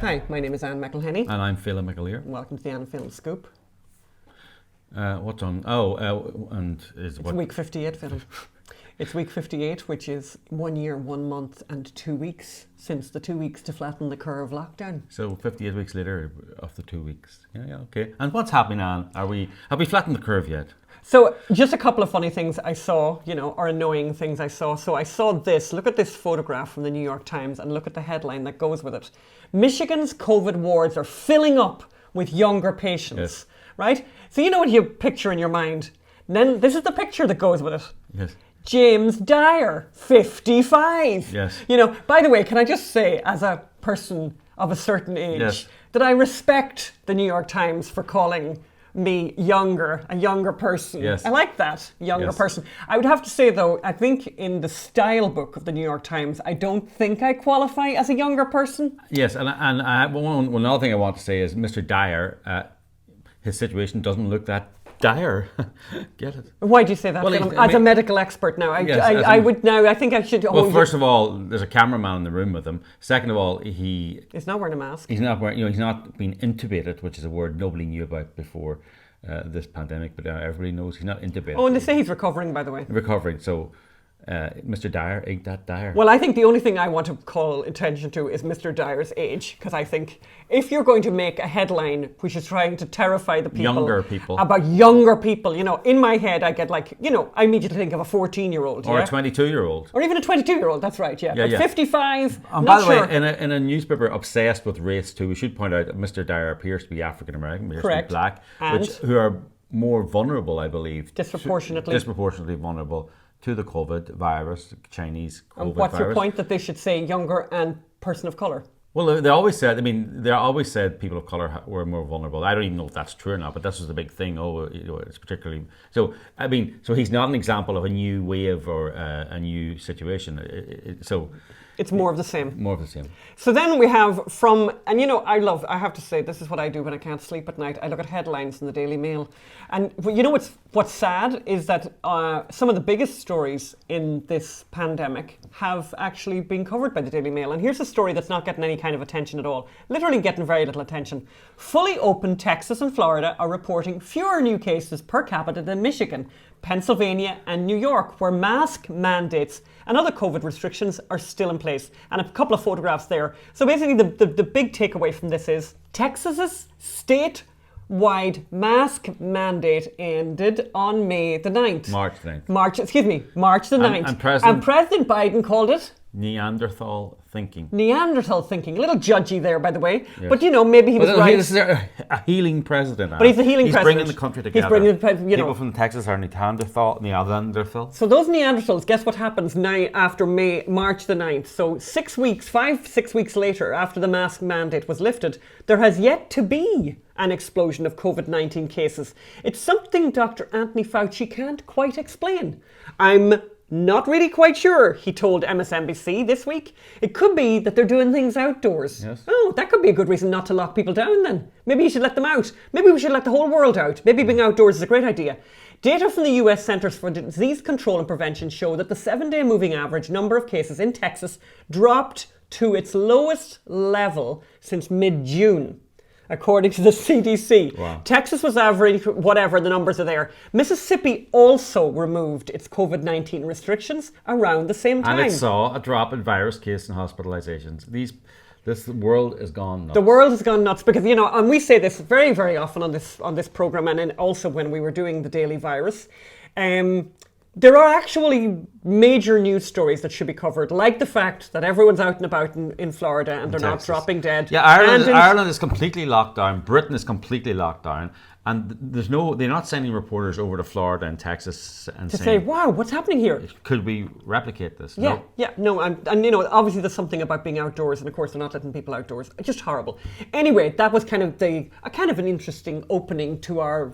Hi, my name is Anne McElhenney. And I'm Phelan McAleer. Welcome to the Anne Film Scoop. What's on? It's week 58, Phelan. It's week 58, which is 1 year, 1 month and 2 weeks since the 2 weeks to flatten the curve lockdown. So 58 weeks later of the 2 weeks. Yeah, okay. And what's happening, Anne? Have we flattened the curve yet? So just a couple of funny things I saw, or annoying things I saw. So I saw this. Look at this photograph from the New York Times and look at the headline that goes with it. Michigan's COVID wards are filling up with younger patients, yes. Right? So you know what you picture in your mind. And then this is the picture that goes with it. Yes. James Dyer, 55. Yes. By the way, can I just say, as a person of a certain age, yes. that I respect the New York Times for calling me a younger person. Yes. I like that, younger yes. person. I would have to say, though, I think in the style book of the New York Times, I don't think I qualify as a younger person. Yes, and one another thing I want to say is Mr. Dyer, his situation doesn't look that dire. Get it? Why do you say that? Well, as a medical expert now, I think I should. Well, first of all, there's a cameraman in the room with him. Second of all, he's not wearing a mask. He's not wearing. He's not being intubated, which is a word nobody knew about before this pandemic, but now everybody knows he's not intubated. Oh, and they say he's recovering, by the way. Recovering. So. Mr. Dyer ain't that dire. Well, I think the only thing I want to call attention to is Mr. Dyer's age, because I think if you're going to make a headline which is trying to terrify the people about younger people, in my head I get I immediately think of a 14-year-old. Or a 22-year-old. Or even a 22-year-old, that's right, yeah. But 55, and by the way, in a newspaper obsessed with race too, we should point out that Mr. Dyer appears to be African-American, appears to be black, who are more vulnerable, I believe. Disproportionately vulnerable to the COVID virus, Chinese COVID virus. And what's your point that they should say younger and person of colour? Well, they always said people of colour were more vulnerable. I don't even know if that's true or not, but this was the big thing. It's particularly... So he's not an example of a new wave or a new situation. It's more of the same. More of the same. So then we have I have to say, this is what I do when I can't sleep at night. I look at headlines in the Daily Mail. And what's sad is that some of the biggest stories in this pandemic have actually been covered by the Daily Mail. And here's a story that's not getting any kind of attention at all. Literally getting very little attention. Fully open Texas and Florida are reporting fewer new cases per capita than Michigan, Pennsylvania and New York, where mask mandates and other COVID restrictions are still in place. And a couple of photographs there. So basically the big takeaway from this is Texas's statewide mask mandate ended on May the 9th. March the 9th. March the 9th. And President Biden called it Neanderthal thinking. A little judgy there, by the way. Yes. But maybe he was right. This is a healing president. But he's a healing president. He's bringing the country together. He's bringing people from Texas are Neanderthal. So those Neanderthals, guess what happens now after March the 9th? So 6 weeks later, after the mask mandate was lifted, there has yet to be an explosion of COVID-19 cases. It's something Dr. Anthony Fauci can't quite explain. I'm not really quite sure, he told MSNBC this week. It could be that they're doing things outdoors. Yes. Oh, that could be a good reason not to lock people down then. Maybe you should let them out. Maybe we should let the whole world out. Maybe being outdoors is a great idea. Data from the US Centers for Disease Control and Prevention show that the 7-day moving average number of cases in Texas dropped to its lowest level since mid-June. According to the CDC. Wow. Texas was average, whatever, the numbers are there. Mississippi also removed its COVID-19 restrictions around the same time. And it saw a drop in virus cases and hospitalizations. This world has gone nuts. The world has gone nuts because, and we say this very, very often on this program and then also when we were doing the Daily Virus. There are actually major news stories that should be covered, like the fact that everyone's out and about in Florida and they're not dropping dead. Yeah, Ireland is completely locked down. Britain is completely locked down. And they're not sending reporters over to Florida and Texas and saying, wow, what's happening here? Could we replicate this? And obviously there's something about being outdoors, and of course they're not letting people outdoors. It's just horrible. Anyway, that was kind of an interesting opening to our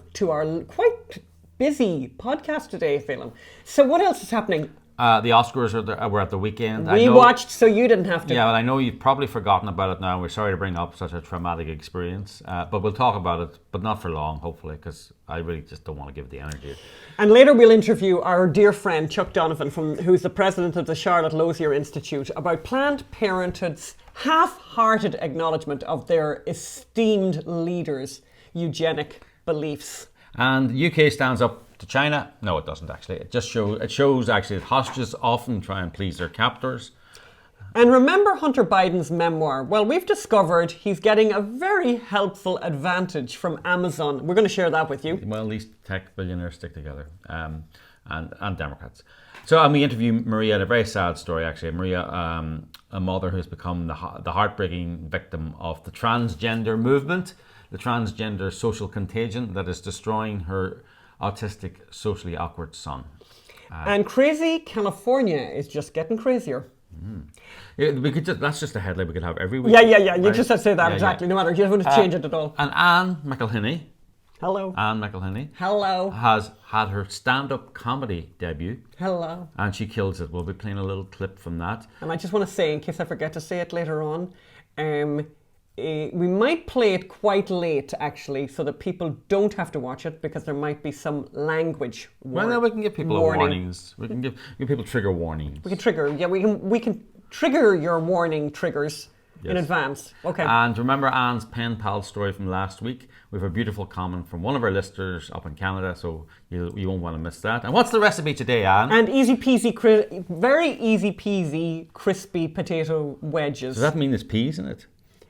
quite busy podcast today, Phelan. So what else is happening? The Oscars were at the weekend. We watched, so you didn't have to. Yeah, well, I know you've probably forgotten about it now, and we're sorry to bring up such a traumatic experience. But we'll talk about it, but not for long, hopefully, because I really just don't want to give it the energy. And later we'll interview our dear friend Chuck Donovan, who's the president of the Charlotte Lozier Institute, about Planned Parenthood's half-hearted acknowledgement of their esteemed leaders' eugenic beliefs. And the UK stands up to China. No, it doesn't actually. It shows actually that hostages often try and please their captors. And remember Hunter Biden's memoir? Well, we've discovered he's getting a very helpful advantage from Amazon. We're going to share that with you. Well, these tech billionaires stick together, and Democrats. So, and we interview Maria, and a very sad story actually. Maria, a mother who's become the heartbreaking victim of the transgender movement, the transgender social contagion that is destroying her autistic, socially awkward son. And crazy California is just getting crazier. Yeah, that's just a headline we could have every week. Yeah. You just have to say that exactly. No matter, you don't want to change it at all. And Anne McElhinney. Hello. Anne McElhinney. Hello. Has had her stand-up comedy debut. Hello. And she kills it. We'll be playing a little clip from that. And I just want to say, in case I forget to say it later on, we might play it quite late, actually, so that people don't have to watch it, because there might be some language warning. Well, no, we can give people warnings. We can give people trigger warnings. We can trigger your warning triggers in advance. Okay. And remember Anne's pen pal story from last week? We have a beautiful comment from one of our listeners up in Canada, so you won't want to miss that. And what's the recipe today, Anne? And very easy peasy, crispy potato wedges. Does that mean there's peas in it?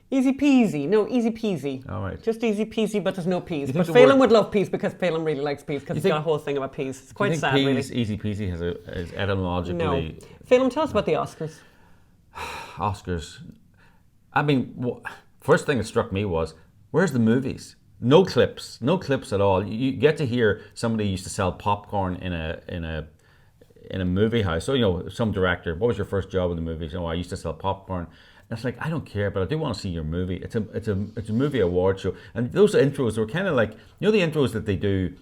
Easy peasy. No, easy peasy. All right. Just easy peasy, but there's no peas. But Phelan would love peas, because Phelan really likes peas, because he's got a whole thing about peas. It's quite sad, really. Easy peasy is etymologically... No. Phelan, tell us about the Oscars. Oscars. I mean, first thing that struck me was, where's the movies? No clips at all. You get to hear somebody used to sell popcorn in a movie house. So, some director, what was your first job in the movies? I used to sell popcorn. And it's like, I don't care, but I do want to see your movie. It's a movie award show. And those intros were kind of like, the intros that they do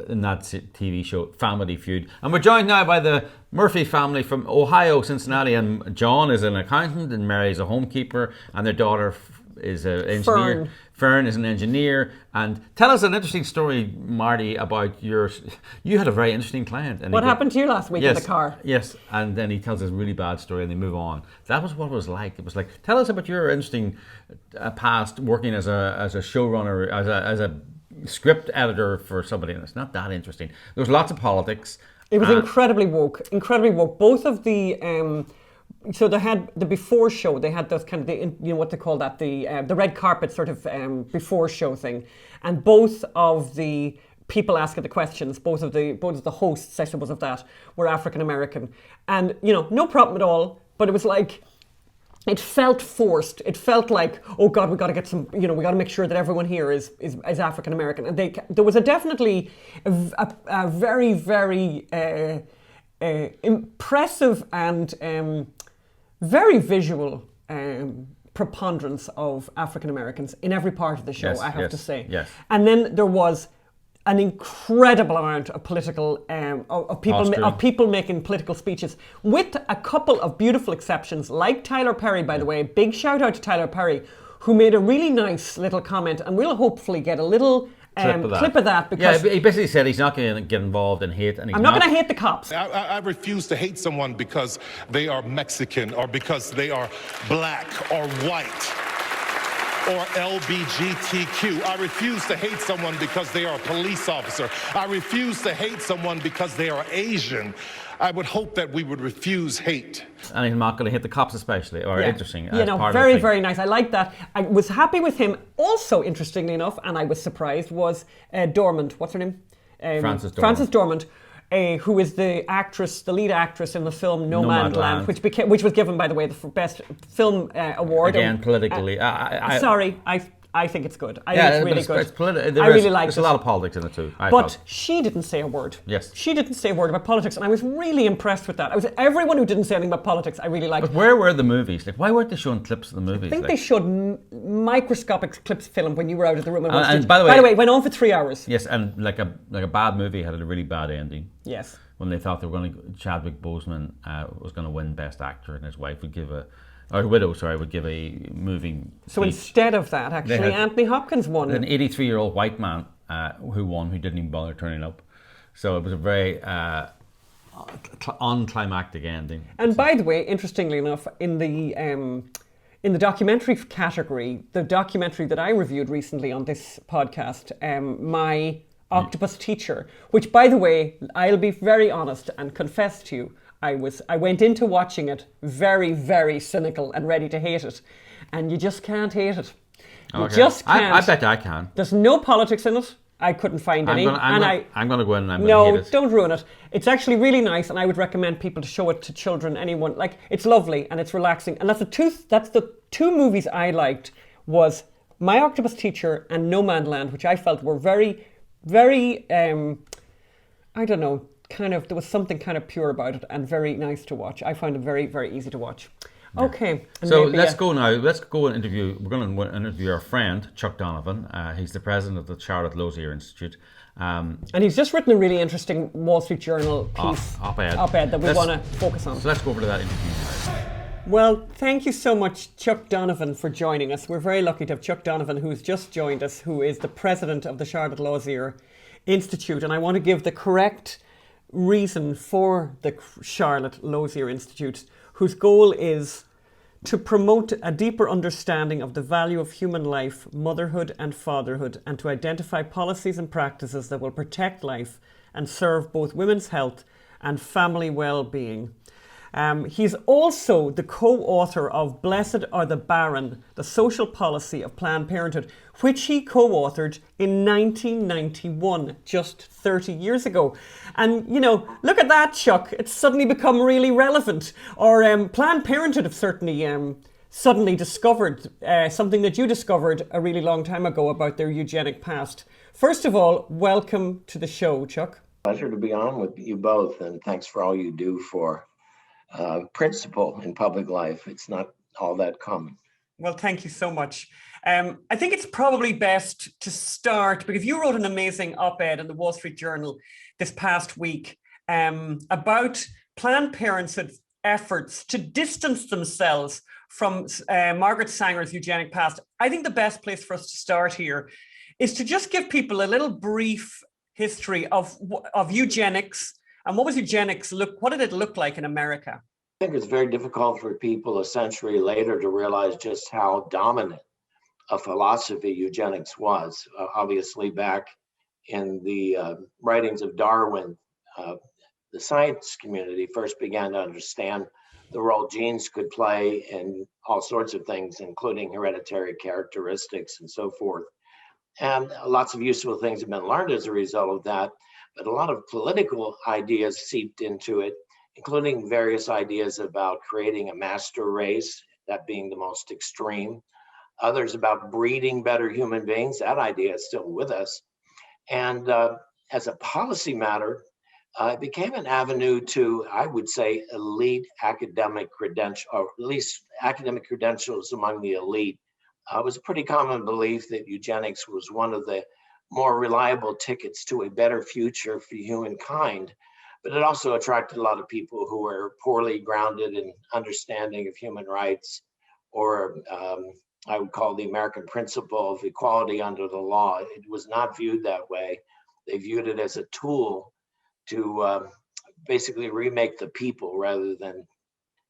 in that TV show, Family Feud. And we're joined now by the Murphy family from Ohio, Cincinnati. And John is an accountant, and Mary is a homekeeper, and their daughter is an engineer. Fern is an engineer. And tell us an interesting story, Marty, about you had a very interesting client. And what happened to you last week in the car? Yes, and then he tells us a really bad story and they move on. That was what it was like. It was like, tell us about your interesting past working as a showrunner, as a script editor for somebody, and it's not that interesting. There was lots of politics. It was incredibly woke. Both of the... So they had the before show. They had those kind of what they call that, the red carpet sort of before show thing, and both of the people asking the questions, both of the hosts, I suppose, of that were African American, and no problem at all. But it was like, it felt forced. It felt like, oh God, we got to get some. We got to make sure that everyone here is African American, and there was definitely a very very impressive and very visual preponderance of African Americans in every part of the show, I have to say. Yes. And then there was an incredible amount of political of people making political speeches, with a couple of beautiful exceptions, like Tyler Perry, by the way. Big shout out to Tyler Perry, who made a really nice little comment, and we'll hopefully get a little clip of that, because he basically said he's not going to get involved in hate, and I'm not going to hate the cops. I refuse to hate someone because they are Mexican, or because they are black or white or LGBTQ. I refuse to hate someone because they are a police officer. I refuse to hate someone because they are Asian. I would hope that we would refuse hate. And he's not going to hit the cops, especially, or interesting. Very, very nice. I like that. I was happy with him. Also, interestingly enough, and I was surprised, was Dormant. What's her name? Frances Dormant, who is the lead actress in the film Nomadland, which was given, by the way, the best film award. Again, politically. I think it's good. I think it's really good. I really like it. There's a lot of politics in it too. But she didn't say a word. Yes. She didn't say a word about politics, and I was really impressed with that. Everyone who didn't say anything about politics, I really liked. But where were the movies? Like, why weren't they showing clips of the movies? I think they showed microscopic clips film when you were out of the room. And by the way, it went on for 3 hours. Yes, and like a bad movie had a really bad ending. Yes. when they thought they were going to, Chadwick Boseman was going to win Best Actor, and his wife would give would give a movie. So instead of that, actually, Anthony Hopkins won. An 83-year-old white man who won, who didn't even bother turning up. So it was a very unclimactic ending. And by the way, interestingly enough, in the documentary category, the documentary that I reviewed recently on this podcast, My Octopus Teacher, which, by the way, I'll be very honest and confess to you, I went into watching it very, very cynical and ready to hate it. And you just can't hate it. You just can't. I bet I can. There's no politics in it. I couldn't find any. I'm going to go in and I'm going to hate it. No, don't ruin it. It's actually really nice, and I would recommend people to show it to children, anyone. Like, it's lovely and it's relaxing. And that's the two movies I liked, was My Octopus Teacher and No Man's Land, which I felt were very, very, I don't know, there was something kind of pure about it and very nice to watch. I found it very, very easy to watch. Yeah. Okay. So let's go now. Let's go and interview. We're going to interview our friend, Chuck Donovan. He's the president of the Charlotte Lozier Institute. And he's just written a really interesting Wall Street Journal piece, op-ed that we want to focus on. So let's go over to that interview now. Well, thank you so much, Chuck Donovan, for joining us. We're very lucky to have Chuck Donovan, who's just joined us, who is the president of the Charlotte Lozier Institute. And I want to give the correct reason for the Charlotte Lozier Institute, whose goal is to promote a deeper understanding of the value of human life, motherhood and fatherhood, and to identify policies and practices that will protect life and serve both women's health and family well-being. He's also the co-author of Blessed Are the Barren, the Social Policy of Planned Parenthood, which he co-authored in 1991, just 30 years ago. And, look at that, Chuck. It's suddenly become really relevant. Or Planned Parenthood have suddenly discovered something that you discovered a really long time ago about their eugenic past. First of all, welcome to the show, Chuck. Pleasure to be on with you both, and thanks for all you do for principle in public life. It's not all that common. Well, thank you so much. I think it's probably best to start, because you wrote an amazing op-ed in the Wall Street Journal this past week about Planned Parenthood's efforts to distance themselves from Margaret Sanger's eugenic past. I think the best place for us to start here is to just give people a little brief history of eugenics. And what was eugenics what did it look like in America? I think it's very difficult for people a century later to realize just how dominant a philosophy eugenics was. Obviously, back in the writings of Darwin, the science community first began to understand the role genes could play in all sorts of things, including hereditary characteristics and so forth. And lots of useful things have been learned as a result of that. But a lot of political ideas seeped into it, including various ideas about creating a master race, that being the most extreme. Others about breeding better human beings. That idea is still with us. And as a policy matter, it became an avenue to, I would say, elite academic credential, or at least academic credentials among the elite. It was a pretty common belief that eugenics was one of the more reliable tickets to a better future for humankind, but it also attracted a lot of people who were poorly grounded in understanding of human rights, or I would call the American principle of equality under the law. It was not viewed that way. They viewed it as a tool to basically remake the people rather than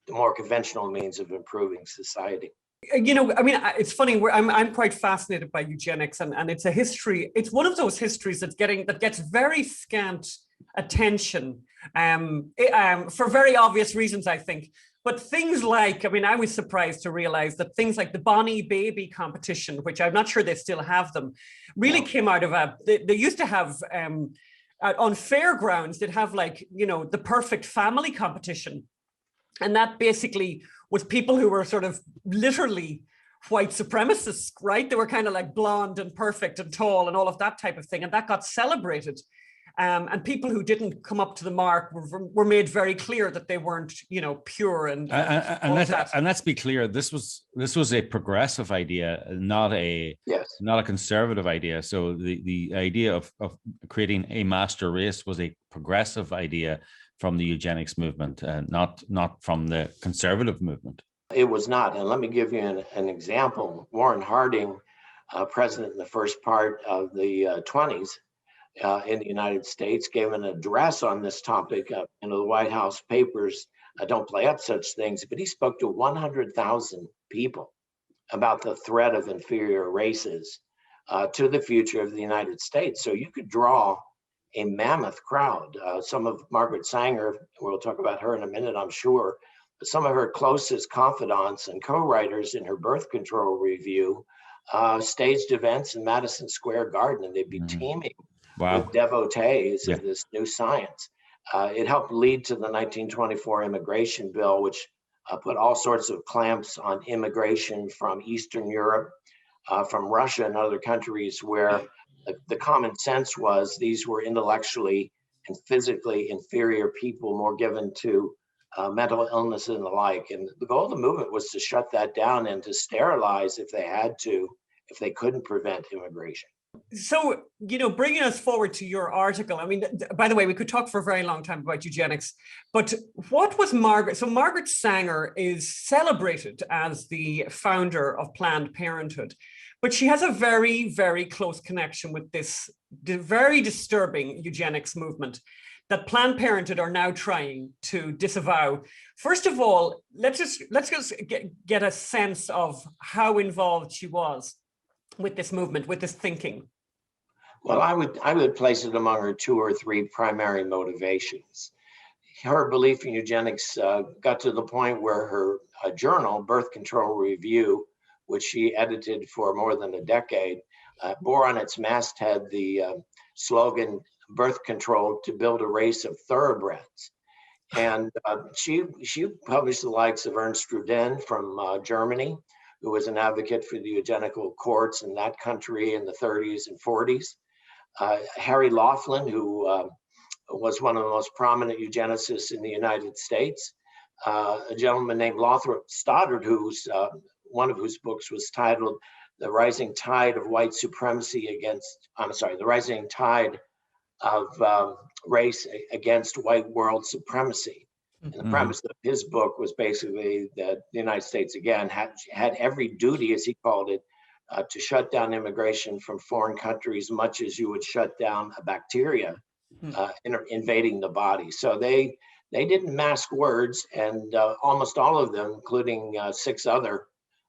the more conventional means of improving society. It's funny. I'm quite fascinated by eugenics, and it's a history. It's one of those histories that gets very scant attention, for very obvious reasons, I think. But things like, I was surprised to realize that things like the Bonnie Baby competition, which I'm not sure they still have them, really came out of they used to have on fairgrounds. They'd have the perfect family competition, and that basically was people who were sort of literally white supremacists, right? They were kind of like blonde and perfect and tall and all of that type of thing. And that got celebrated. And people who didn't come up to the mark were made very clear that they weren't, pure and let's be clear. This was a progressive idea, not a conservative idea. So the idea of creating a master race was a progressive idea from the eugenics movement, not from the conservative movement. It was not. And let me give you an example. Warren Harding, president in the first part of the 20s in the United States, gave an address on this topic. The White House papers don't play up such things, but he spoke to 100,000 people about the threat of inferior races to the future of the United States. So you could draw a mammoth crowd. Some of Margaret Sanger, we'll talk about her in a minute, I'm sure, but some of her closest confidants and co-writers in her birth control review staged events in Madison Square Garden, and they'd be teaming with devotees of this new science. It helped lead to the 1924 immigration bill, which put all sorts of clamps on immigration from Eastern Europe, from Russia and other countries where the common sense was these were intellectually and physically inferior people, more given to mental illness and the like. And the goal of the movement was to shut that down and to sterilize if they had to, if they couldn't prevent immigration. So, bringing us forward to your article, I mean, by the way, we could talk for a very long time about eugenics, but what was Margaret? So Margaret Sanger is celebrated as the founder of Planned Parenthood, but she has a very, very close connection with this very disturbing eugenics movement that Planned Parenthood are now trying to disavow. First of all, let's just get a sense of how involved she was with this movement, with this thinking. Well, I would place it among her 2 or 3 primary motivations. Her belief in eugenics got to the point where her journal, Birth Control Review, which she edited for more than a decade, bore on its masthead the slogan, "Birth control to build a race of thoroughbreds." And she published the likes of Ernst Rudin from Germany, who was an advocate for the eugenical courts in that country in the 30s and 40s. Harry Laughlin, who was one of the most prominent eugenicists in the United States. A gentleman named Lothrop Stoddard, one of whose books was titled "The Rising Tide of White Supremacy the Rising Tide of Race Against White World Supremacy." And the premise of his book was basically that the United States, again, had every duty, as he called it, to shut down immigration from foreign countries, much as you would shut down a bacteria invading the body. So they didn't mask words, and almost all of them, including 6 other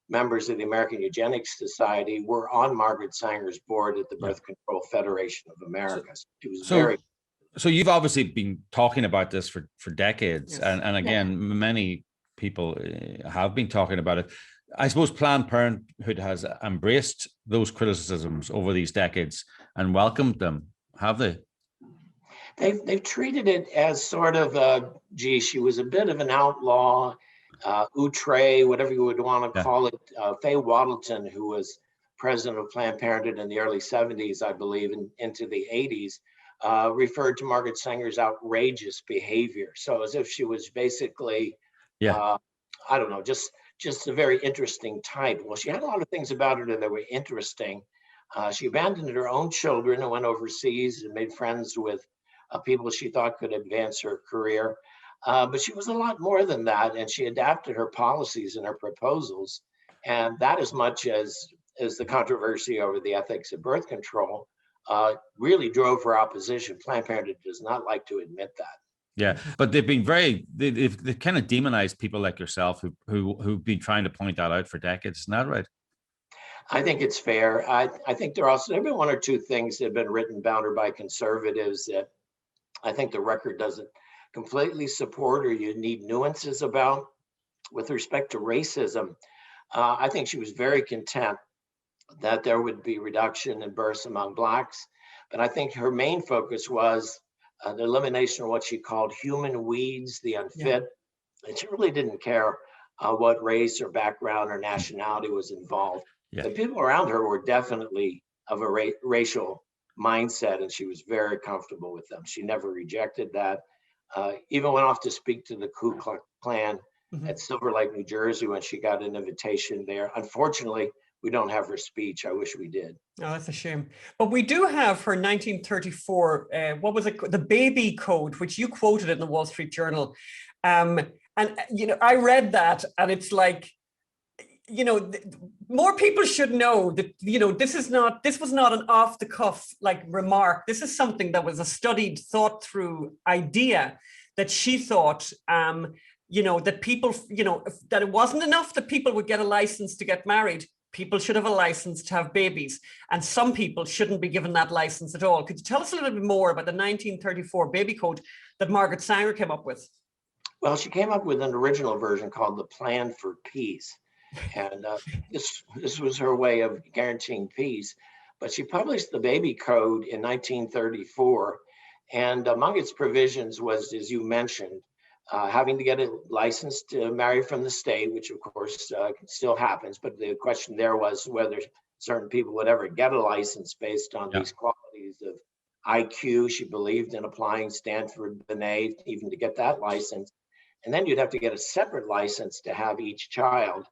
members of the American Eugenics Society, were on Margaret Sanger's board at the Birth Control Federation of America. She was So you've obviously been talking about this for decades, and again, many people have been talking about it. I suppose Planned Parenthood has embraced those criticisms over these decades and welcomed them, have they? They've treated it as sort of, she was a bit of an outlaw, outre, whatever you would want to call it. Faye Waddleton, who was president of Planned Parenthood in the early 70s, I believe, and into the 80s, referred to Margaret Sanger's outrageous behavior. So as if she was basically, I don't know, just a very interesting type. Well, she had a lot of things about her that were interesting. She abandoned her own children and went overseas and made friends with people she thought could advance her career. But she was a lot more than that, and she adapted her policies and her proposals. And that, as much as the controversy over the ethics of birth control, really drove her opposition. Planned Parenthood does not like to admit that. Yeah, but they've been they've kind of demonized people like yourself who've been trying to point that out for decades. Isn't that right? I think it's fair. I think there have been 1 or 2 things that have been written about her by conservatives that I think the record doesn't completely support, or you need nuances about. With respect to racism, I think she was very content that there would be reduction in births among Blacks, but I think her main focus was the elimination of what she called human weeds, the unfit. And she really didn't care what race or background or nationality was involved. The people around her were definitely of a racial mindset, and she was very comfortable with them. She never rejected that. Even went off to speak to the Ku Klux Klan at Silver Lake, New Jersey, when she got an invitation there. Unfortunately, we don't have her speech. I wish we did. Oh, that's a shame. But we do have her 1934, what was it? The Baby Code, which you quoted in the Wall Street Journal. And, you know, I read that, and it's like, you know, more people should know that, you know, this was not an off the cuff like remark. This is something that was a studied, thought through idea that she thought, you know, that people, you know, that it wasn't enough that people would get a license to get married. People should have a license to have babies, and some people shouldn't be given that license at all. Could you tell us a little bit more about the 1934 Baby Code that Margaret Sanger came up with? Well, she came up with an original version called the Plan for Peace. And this was her way of guaranteeing peace. But she published the Baby Code in 1934. And among its provisions was, as you mentioned, having to get a license to marry from the state, which of course still happens. But the question there was whether certain people would ever get a license based on these qualities of IQ. She believed in applying Stanford Binet even to get that license. And then you'd have to get a separate license to have each child.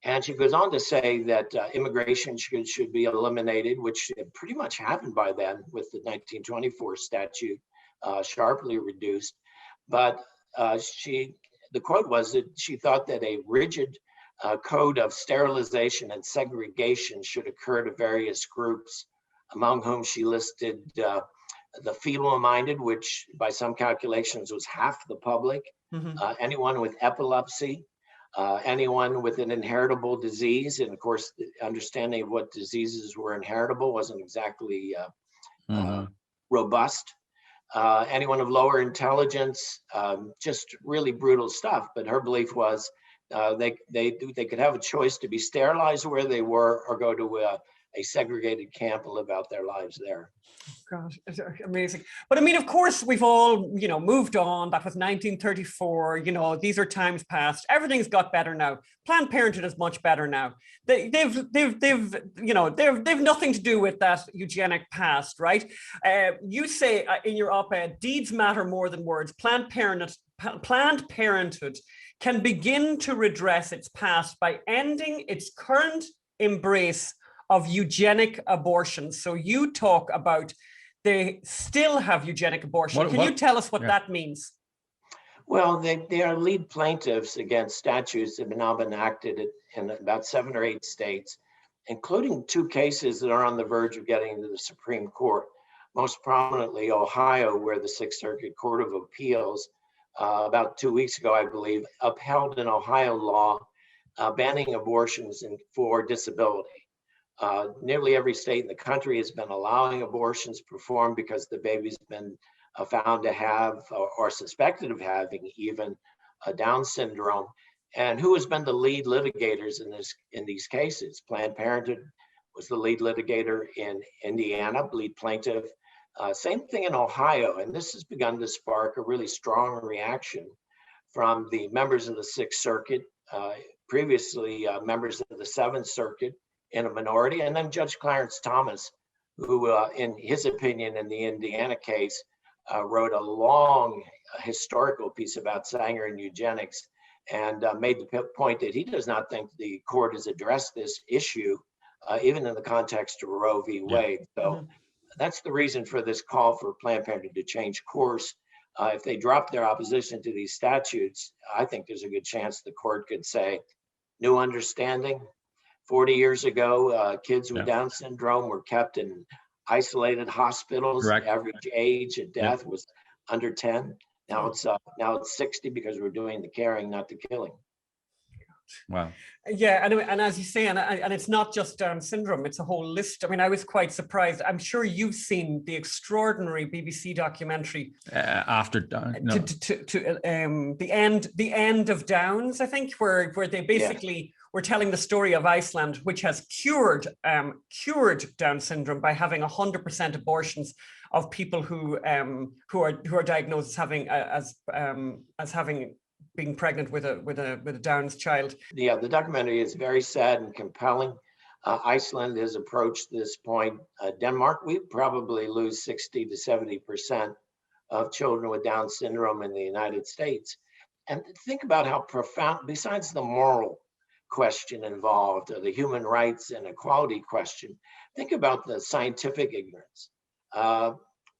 And she goes on to say that immigration should be eliminated, which pretty much happened by then with the 1924 statute, sharply reduced. But the quote was that she thought that a rigid code of sterilization and segregation should occur to various groups, among whom she listed the feeble-minded, which by some calculations was half the public, anyone with epilepsy, anyone with an inheritable disease. And of course, the understanding of what diseases were inheritable wasn't exactly robust. Anyone of lower intelligence, just really brutal stuff. But her belief was they could have a choice to be sterilized where they were or go to a segregated camp and live out their lives there. Gosh, amazing. But I mean, of course, we've all, you know, moved on. That was 1934. You know, these are times past. Everything's got better now. Planned Parenthood is much better now. They've nothing to do with that eugenic past, right? You say in your op-ed, deeds matter more than words. Planned Parenthood can begin to redress its past by ending its current embrace of eugenic abortion. So you talk about they still have eugenic abortion. Can you tell us what that means? Well, they are lead plaintiffs against statutes that have now been enacted in about 7 or 8 states, including 2 cases that are on the verge of getting into the Supreme Court. Most prominently, Ohio, where the Sixth Circuit Court of Appeals about 2 weeks ago, I believe, upheld an Ohio law banning abortions for disability. Nearly every state in the country has been allowing abortions performed because the baby's been found to have or suspected of having even Down syndrome. And who has been the lead litigators in these cases? Planned Parenthood was the lead litigator in Indiana, lead plaintiff. Same thing in Ohio, and this has begun to spark a really strong reaction from the members of the Sixth Circuit, previously members of the Seventh Circuit, in a minority, and then Judge Clarence Thomas, who in his opinion in the Indiana case, wrote a long historical piece about Sanger and eugenics and made the point that he does not think the court has addressed this issue, even in the context of Roe v. Wade. So that's the reason for this call for Planned Parenthood to change course. If they drop their opposition to these statutes, I think there's a good chance the court could say, new understanding. 40 years ago, kids with Down syndrome were kept in isolated hospitals. Correct. The average age of death was under 10. Now it's 60 because we're doing the caring, not the killing. Wow. Yeah, and as you say, and it's not just Down syndrome, it's a whole list. I mean, I was quite surprised. I'm sure you've seen the extraordinary BBC documentary after the end of Downs, I think, where they basically were telling the story of Iceland, which has cured Down syndrome by having 100% abortions of people who are diagnosed as having being pregnant with a Down's child. Yeah, the documentary is very sad and compelling. Iceland has approached this point. Denmark, we probably lose 60 to 70% of children with Down syndrome in the United States. And think about how profound, besides the moral question involved, the human rights and equality question, think about the scientific ignorance.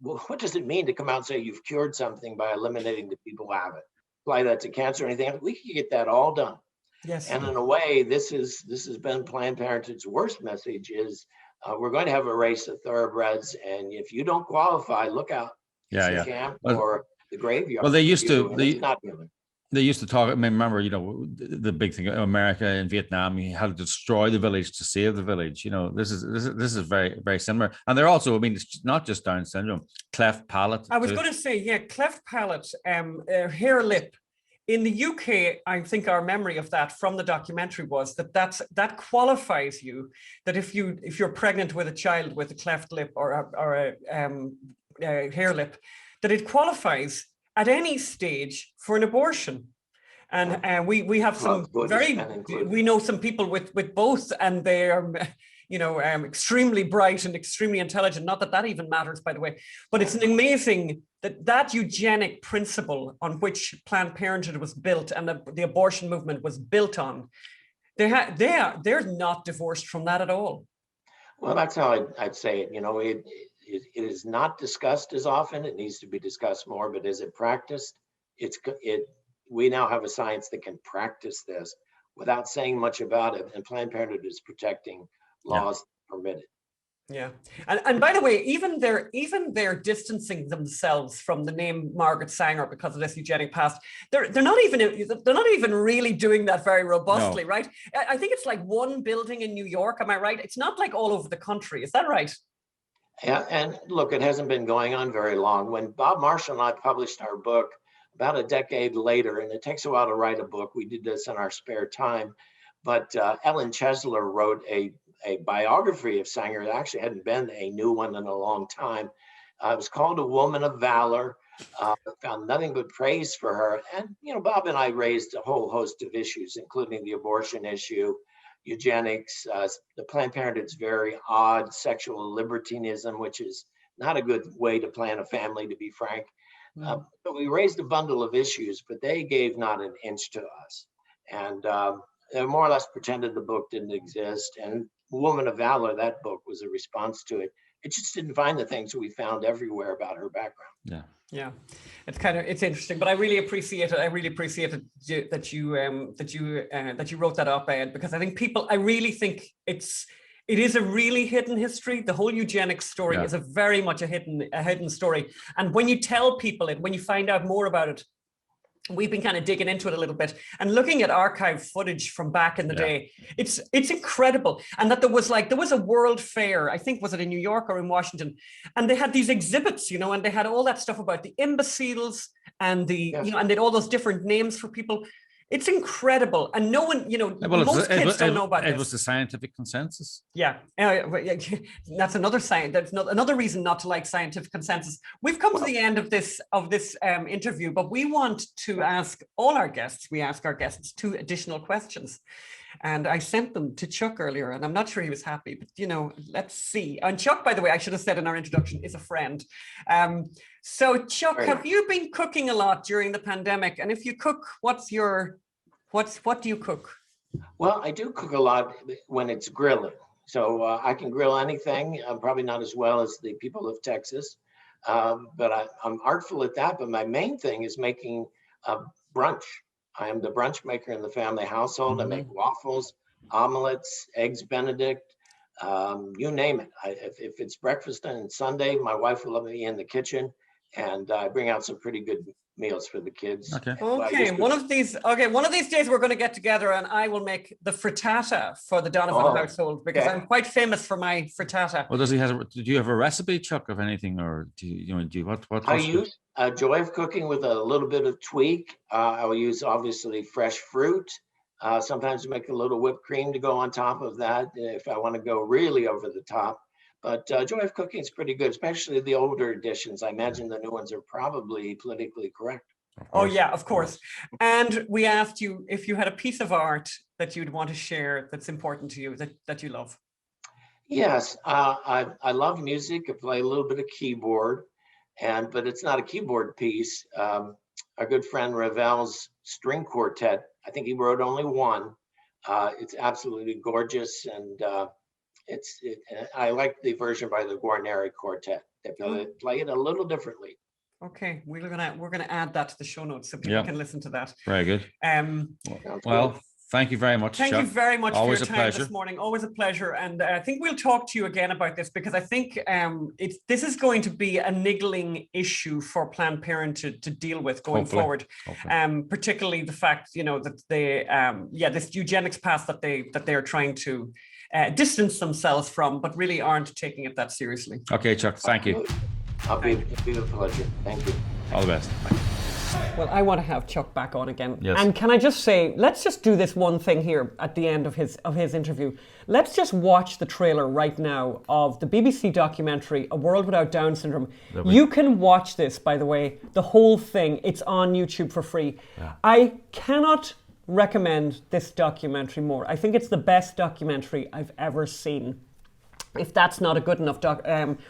Well, what does it mean to come out and say you've cured something by eliminating the people who have it? Apply that to cancer or anything. We could get that all done. Yes. And in a way, this has been Planned Parenthood's worst message is we're going to have a race of thoroughbreds, and if you don't qualify, look out. It's the camp or the graveyard. Well, they used to. It's not human. They used to talk. I mean, remember, the big thing. America and Vietnam, you had to destroy the village to save the village. This is very, very similar. And they're also, I mean, it's not just Down syndrome. Cleft palate. I was going to say, yeah, cleft palate, hair lip. In the UK, I think our memory of that from the documentary was that qualifies you. That if you're pregnant with a child with a cleft lip or a hair lip, that it qualifies at any stage for an abortion. And we have some we know some people with both, and they are extremely bright and extremely intelligent. Not that even matters, by the way, but it's an amazing that eugenic principle on which Planned Parenthood was built and the abortion movement was built on. They're not divorced from that at all. Well, that's how I'd say it. It is not discussed as often. It needs to be discussed more. But is it practiced? We now have a science that can practice this without saying much about it. And Planned Parenthood is protecting laws that permit it. Yeah, and by the way, even they're distancing themselves from the name Margaret Sanger because of this eugenic past. They're not even really doing that very robustly, no. Right? I think it's like one building in New York. Am I right? It's not like all over the country. Is that right? Yeah, and look, it hasn't been going on very long. When Bob Marshall and I published our book about a decade later, and it takes a while to write a book. We did this in our spare time, but Ellen Chesler wrote a biography of Sanger. It actually hadn't been a new one in a long time. It was called A Woman of Valor. Found nothing but praise for her. And, Bob and I raised a whole host of issues, including the abortion issue, eugenics, the Planned Parenthood's very odd sexual libertinism, which is not a good way to plan a family, to be frank. But we raised a bundle of issues, but they gave not an inch to us. And they more or less pretended the book didn't exist. And Woman of Valor, that book was a response to it. It just didn't find the things we found everywhere about her background. Yeah, it's interesting, but I really appreciate it. I really appreciate it that you wrote that op-ed, because I really think it is a really hidden history. The whole eugenics story is very much a hidden story. And when you tell people it, when you find out more about it, we've been kind of digging into it a little bit and looking at archive footage from back in the day. It's incredible. And that there was a World Fair, I think, was it in New York or in Washington? And they had these exhibits, and they had all that stuff about the imbeciles and and they had all those different names for people. It's incredible. And no one, most kids don't know about this. It was the scientific consensus. Yeah. That's another sign. That's another reason not to like scientific consensus. We've come to the end of this interview, but we want to ask all our guests, two additional questions. And I sent them to Chuck earlier, and I'm not sure he was happy, but let's see. And Chuck, by the way, I should have said in our introduction, is a friend. So Chuck, have you been cooking a lot during the pandemic? And if you cook, what do you cook? Well, I do cook a lot when it's grilling. So I can grill anything. Probably not as well as the people of Texas, but I'm artful at that. But my main thing is making brunch. I am the brunch maker in the family household. I make waffles, omelets, eggs Benedict, you name it. If it's breakfast and Sunday, my wife will let me in the kitchen, and I bring out some pretty good meals for the kids. Okay. One of these days we're going to get together, and I will make the frittata for the Donovan household, because I'm quite famous for my frittata. Well, do you have a recipe, Chuck, of anything, or do you what? I use joy of cooking with a little bit of tweak. I will use obviously fresh fruit. Sometimes make a little whipped cream to go on top of that if I want to go really over the top. But joy of cooking is pretty good, especially the older editions. I imagine the new ones are probably politically correct. Oh yeah, of course. And we asked you if you had a piece of art that you'd want to share that's important to you, that you love. Yes, I love music. I play a little bit of keyboard, but it's not a keyboard piece. Our good friend Ravel's string quartet, I think he wrote only one. It's absolutely gorgeous, and I like the version by the Guarneri Quartet. They play it a little differently. Okay, we're gonna add that to the show notes so people can listen to that. Very good. Well, thank you very much. Thank Chuck. you very much Always for your a time pleasure. this morning. Always a pleasure. And I think we'll talk to you again about this, because I think this is going to be a niggling issue for Planned Parenthood to deal with going forward. Particularly the fact, that they, this eugenics path that they are trying to distance themselves from, but really aren't taking it that seriously. Okay, Chuck. Thank you. It'll be a pleasure. Thank you. All the best. Well, I want to have Chuck back on again. Yes. And can I just say, let's just do this one thing here at the end of his interview. Let's just watch the trailer right now of the BBC documentary, A World Without Down Syndrome. You can watch this, by the way, the whole thing. It's on YouTube for free. Yeah. I cannot recommend this documentary more. I think it's the best documentary I've ever seen. If that's not a good enough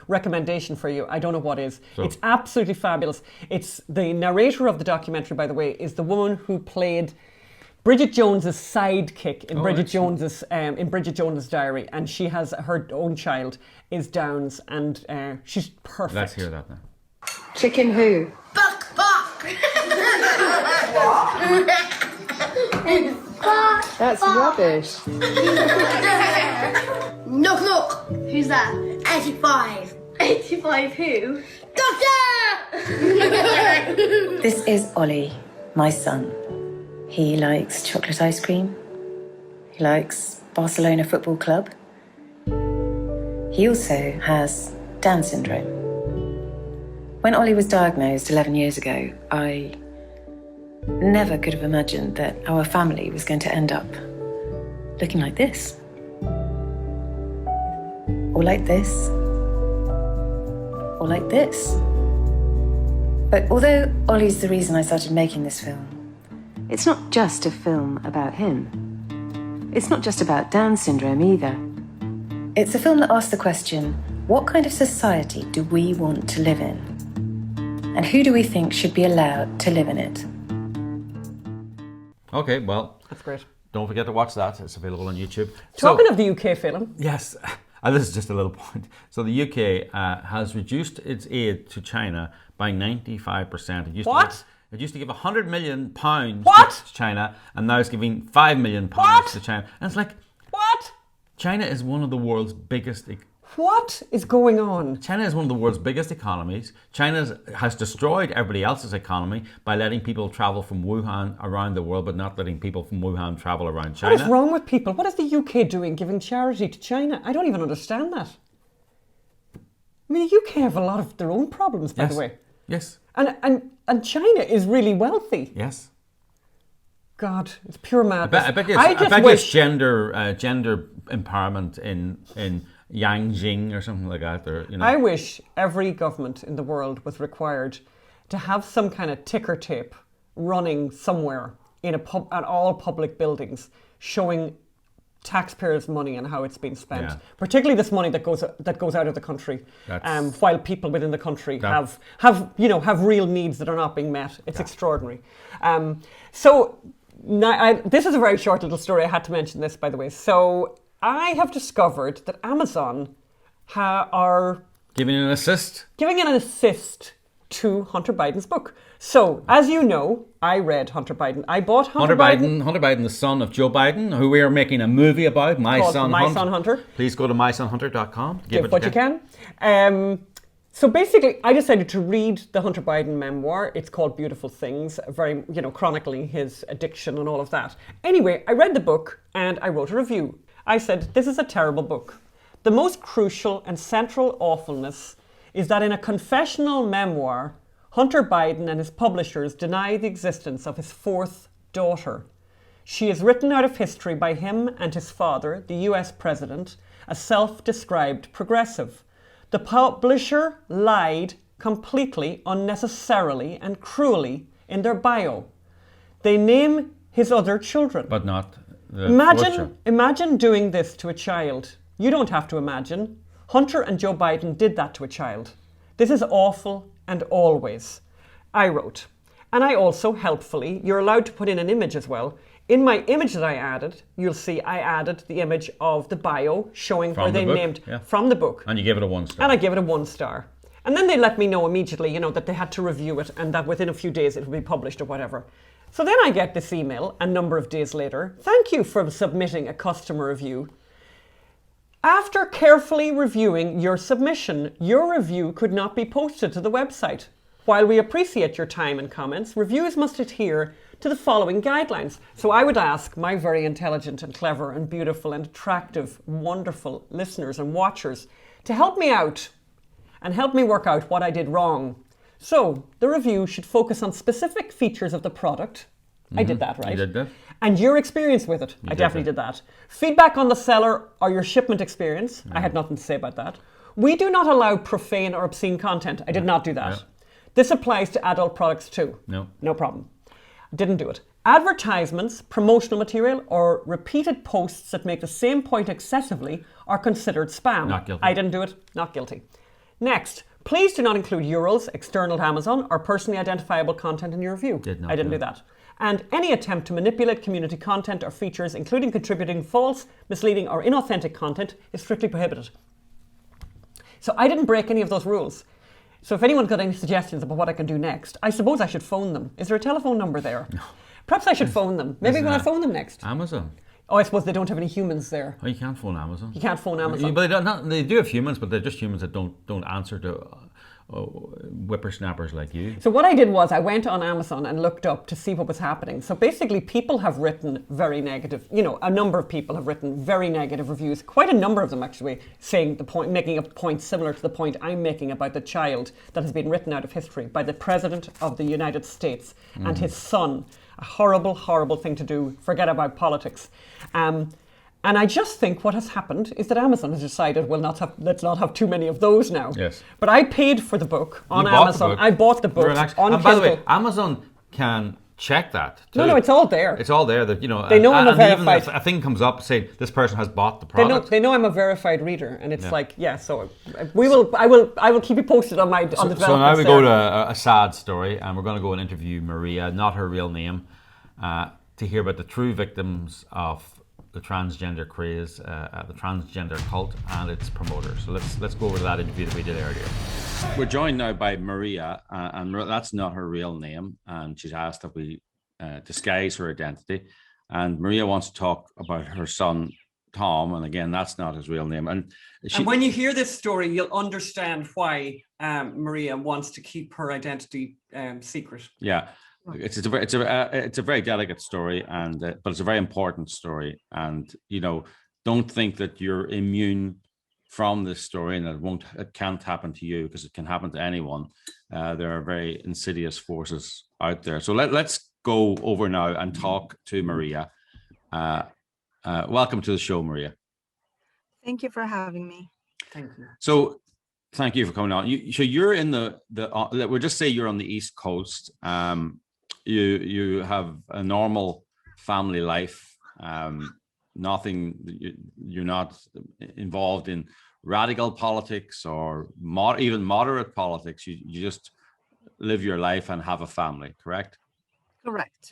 recommendation for you, I don't know what is. So. It's absolutely fabulous. It's the narrator of the documentary, by the way, is the woman who played Bridget Jones's sidekick in Bridget Jones's Diary, and she has her own child is Downs, and she's perfect. Let's hear that now. Chicken who? Buck. That's rubbish. Knock. Who's that? 85. 85 who? Doctor! This is Ollie, my son. He likes chocolate ice cream. He likes Barcelona Football Club. He also has Down syndrome. When Ollie was diagnosed 11 years ago, I never could have imagined that our family was going to end up looking like this. Or like this. Or like this. But although Ollie's the reason I started making this film, it's not just a film about him. It's not just about Down syndrome either. It's a film that asks the question, what kind of society do we want to live in? And who do we think should be allowed to live in it? Okay, well, that's great. Don't forget to watch that. It's available on YouTube. Talking of the UK film. Yes. This is just a little point. So the UK has reduced its aid to China by 95%. It used to give £100 million to China, and now it's giving £5 million to China. And it's like, what? China is one of the world's biggest. What is going on? China is one of the world's biggest economies. China has destroyed everybody else's economy by letting people travel from Wuhan around the world, but not letting people from Wuhan travel around China. What is wrong with people? What is the UK doing giving charity to China? I don't even understand that. I mean, the UK have a lot of their own problems, by the way. Yes. And China is really wealthy. Yes. God, it's pure madness. I bet it's gender empowerment in Yangjing or something like that. Or, I wish every government in the world was required to have some kind of ticker tape running somewhere in at all public buildings, showing taxpayers' money and how it's been spent. Yeah. Particularly this money that goes out of the country, while people within the country have real needs that are not being met. It's extraordinary. So now this is a very short little story. I had to mention this, by the way. So I have discovered that Amazon are giving an assist to Hunter Biden's book. So, as you know, I read Hunter Biden. I bought Hunter Biden, the son of Joe Biden, who we are making a movie about, My Son Hunter. Please go to mysonhunter.com. Give what you can. So basically, I decided to read the Hunter Biden memoir. It's called Beautiful Things, very, chronicling his addiction and all of that. Anyway, I read the book and I wrote a review. I said, this is a terrible book. The most crucial and central awfulness is that in a confessional memoir, Hunter Biden and his publishers deny the existence of his fourth daughter. She is written out of history by him and his father, the US president, a self-described progressive. The publisher lied completely, unnecessarily, and cruelly in their bio. They name his other children. But not the Imagine doing this to a child You don't have to imagine. Hunter and Joe Biden did that to a child. This is awful and always. I wrote. And I also, helpfully, you're allowed to put in an image as well. In my image that I added, you'll see I added the image of the bio showing where they named from the book. And you gave it a 1 star. And I gave it a 1 star. And then they let me know immediately, you know, that they had to review it and that within a few days it would be published or whatever. So then I get this email a number of days later. Thank you for submitting a customer review. After carefully reviewing your submission, your review could not be posted to the website. While we appreciate your time and comments, reviews must adhere to the following guidelines. So I would ask my very intelligent and clever and beautiful and attractive, wonderful listeners and watchers to help me out and help me work out what I did wrong. So the review should focus on specific features of the product. I did that, right? You did that. And your experience with it. I definitely did that. Feedback on the seller or your shipment experience. I had nothing to say about that. We do not allow profane or obscene content. I did not do that. This applies to adult products too. No problem. Didn't do it. Advertisements, promotional material, or repeated posts that make the same point excessively are considered spam. Not guilty. I didn't do it. Not guilty. Next, please do not include URLs external to Amazon or personally identifiable content in your review. I didn't do that. And any attempt to manipulate community content or features, including contributing false, misleading, or inauthentic content, is strictly prohibited. So I didn't break any of those rules. So if anyone's got any suggestions about what I can do next, I suppose I should phone them. Is there a telephone number there? No. Perhaps I should phone them. Maybe when I phone them next. Amazon. Oh, I suppose they don't have any humans there. Oh, you can't phone Amazon. You can't phone Amazon. But they do have humans, but they're just humans that don't answer to whippersnappers like you. So what I did was I went on Amazon and looked up to see what was happening. So basically people have written very negative, you know, a number of people have written very negative reviews, quite a number of them actually, saying the point, making a point similar to the point I'm making about the child that has been written out of history by the President of the United States and his son. A horrible, horrible thing to do. Forget about politics. And I just think what has happened is that Amazon has decided, well, let's not have too many of those now. Yes. But I paid for the book on Amazon. I bought the book on Kindle. And by the way, Amazon can check that too. No, it's all there. It's all there. That, you know, they know I'm a verified. Even if a thing comes up saying this person has bought the product. They know I'm a verified reader, and it's so I will keep you posted on my on the developments. So now we go to a sad story, and we're going to go and interview Maria, not her real name, to hear about the true victims of the transgender craze, the transgender cult, and its promoters. So let's go over to that interview that we did earlier. We're joined now by Maria, and that's not her real name, and she's asked that we disguise her identity. And Maria wants to talk about her son Tom, and again, that's not his real name. And when you hear this story, you'll understand why Maria wants to keep her identity secret. Yeah. It's a very delicate story, and but it's a very important story. And you know, don't think that you're immune from this story and it can't happen to you, because it can happen to anyone. There are very insidious forces out there. So let's go over now and talk to Maria. Welcome to the show, Maria. Thank you for having me. Thank you. So thank you for coming on. So you're in we'll just say you're on the East Coast. You have a normal family life. You're not involved in radical politics or even moderate politics. You just live your life and have a family, correct? Correct.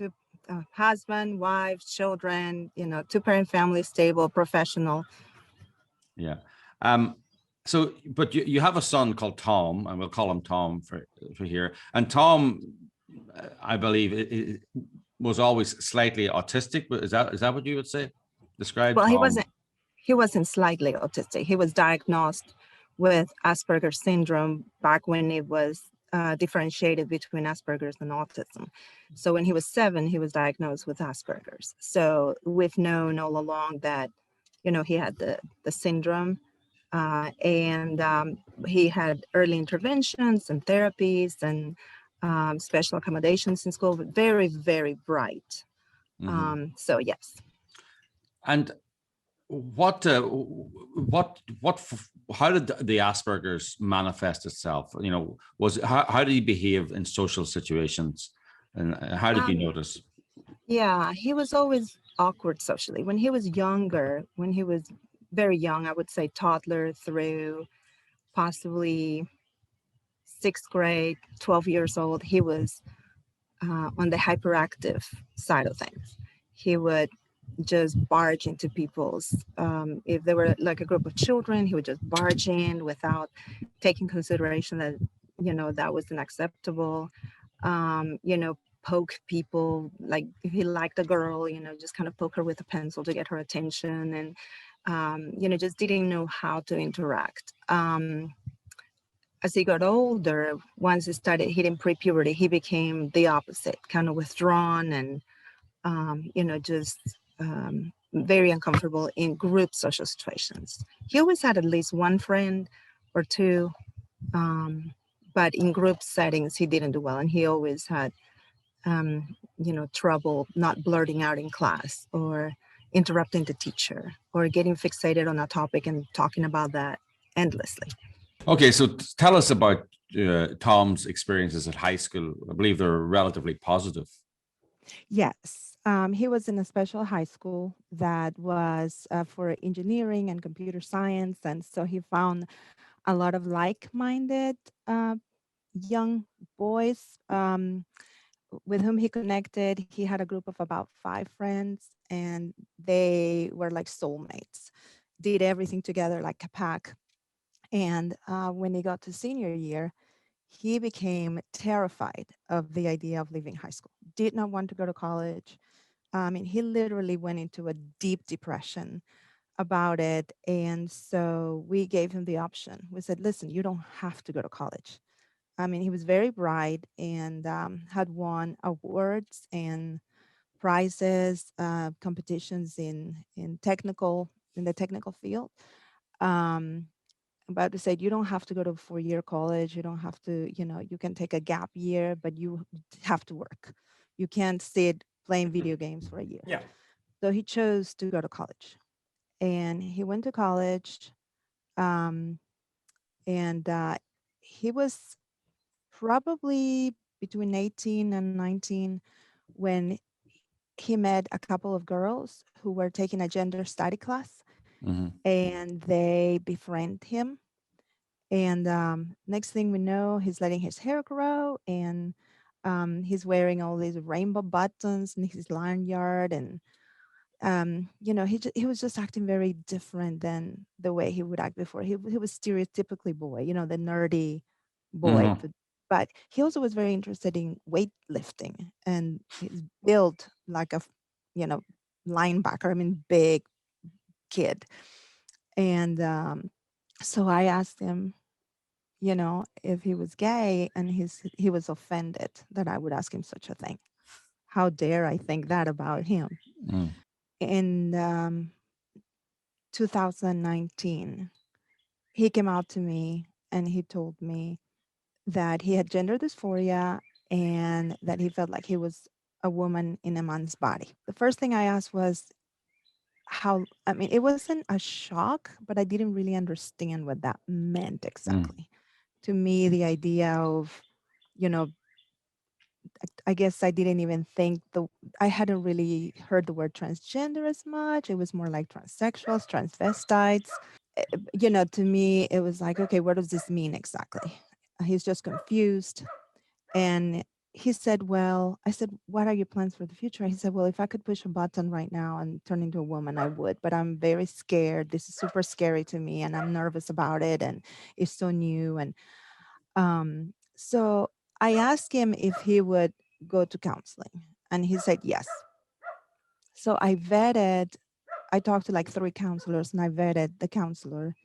Husband, wife, children, two-parent family, stable, professional. Yeah. So, but you have a son called Tom, and we'll call him Tom for here. And Tom, I believe, it was always slightly autistic. Is that what you would say? Describe. Well, Tom. he wasn't slightly autistic. He was diagnosed with Asperger's syndrome back when it was differentiated between Asperger's and autism. So when he was 7, he was diagnosed with Asperger's. So we've known all along that, he had the syndrome, and he had early interventions and therapies and special accommodations in school, but very, very bright. Mm-hmm. So yes. And how did the Asperger's manifest itself? How did he behave in social situations, and how did you notice? Yeah, he was always awkward socially. When he was younger, when he was very young, I would say toddler through possibly 6th grade, 12 years old, he was on the hyperactive side of things. He would just barge into people's, if there were like a group of children, he would just barge in without taking consideration that, that was unacceptable. Poke people, like if he liked a girl, just kind of poke her with a pencil to get her attention, and, just didn't know how to interact. As he got older, once he started hitting pre-puberty, he became the opposite, kind of withdrawn and, just very uncomfortable in group social situations. He always had at least one friend or two, but in group settings, he didn't do well. And he always had, trouble not blurting out in class or interrupting the teacher or getting fixated on a topic and talking about that endlessly. Okay, so tell us about Tom's experiences at high school. I believe they're relatively positive. Yes, he was in a special high school that was for engineering and computer science. And so he found a lot of like-minded young boys with whom he connected. He had a group of about 5 friends, and they were like soulmates, did everything together like a pack. And when he got to senior year, he became terrified of the idea of leaving high school, did not want to go to college. He literally went into a deep depression about it. And so we gave him the option. We said, listen, you don't have to go to college. He was very bright and had won awards and prizes, competitions in the technical field. But they said, you don't have to go to 4-year college. You don't have to, you can take a gap year, but you have to work. You can't sit playing video games for a year. Yeah. So he chose to go to college, and he went to college. And he was probably between 18 and 19 when he met a couple of girls who were taking a gender study class. Mm-hmm. And they befriend him. And next thing we know, he's letting his hair grow, and he's wearing all these rainbow buttons in his lanyard. And, he was just acting very different than the way he would act before. He was stereotypically boy, the nerdy boy. Mm-hmm. But he also was very interested in weightlifting, and he's built like a, linebacker, big kid. And so I asked him, if he was gay, and he was offended that I would ask him such a thing. How dare I think that about him? Mm. In 2019, he came out to me and he told me that he had gender dysphoria and that he felt like he was a woman in a man's body. The first thing I asked was, it wasn't a shock, but I didn't really understand what that meant exactly. To me, the idea of, I guess I didn't even think I hadn't really heard the word transgender as much. It was more like transsexuals, transvestites. To me, it was like, okay, what does this mean exactly? He's just confused. And he said, I said, what are your plans for the future? He said, well, if I could push a button right now and turn into a woman, I would, but I'm very scared. This is super scary to me, and I'm nervous about it, and it's so new. And so I asked him if he would go to counseling, and he said yes. So I talked to like 3 counselors, and I vetted the counselor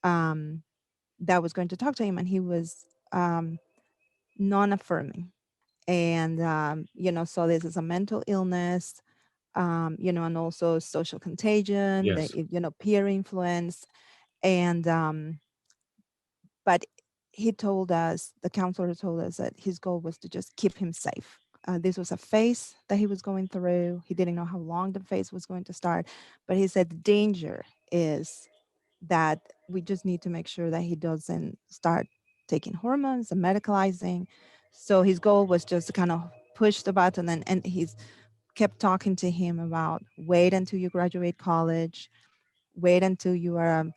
that was going to talk to him, and he was non-affirming. And, so this is a mental illness, and also social contagion, yes. Peer influence. And, but the counselor told us that his goal was to just keep him safe. This was a phase that he was going through. He didn't know how long the phase was going to start, but he said the danger is that we just need to make sure that he doesn't start taking hormones and medicalizing. So his goal was just to kind of push the button, and he's kept talking to him about wait until you graduate college, wait until you are a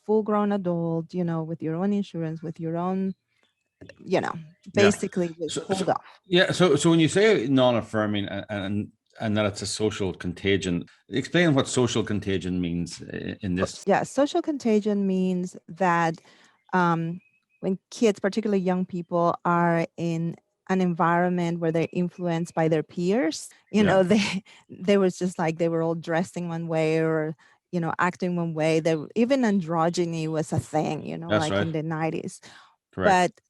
full-grown adult, with your own insurance, with your own, basically just hold off. Yeah. So when you say non-affirming and that it's a social contagion, explain what social contagion means in this. Yeah, social contagion means that when kids, particularly young people, are in an environment where they're influenced by their peers, they was just like they were all dressing one way or acting one way. Even androgyny was a thing, That's like right. in the 90s. Correct.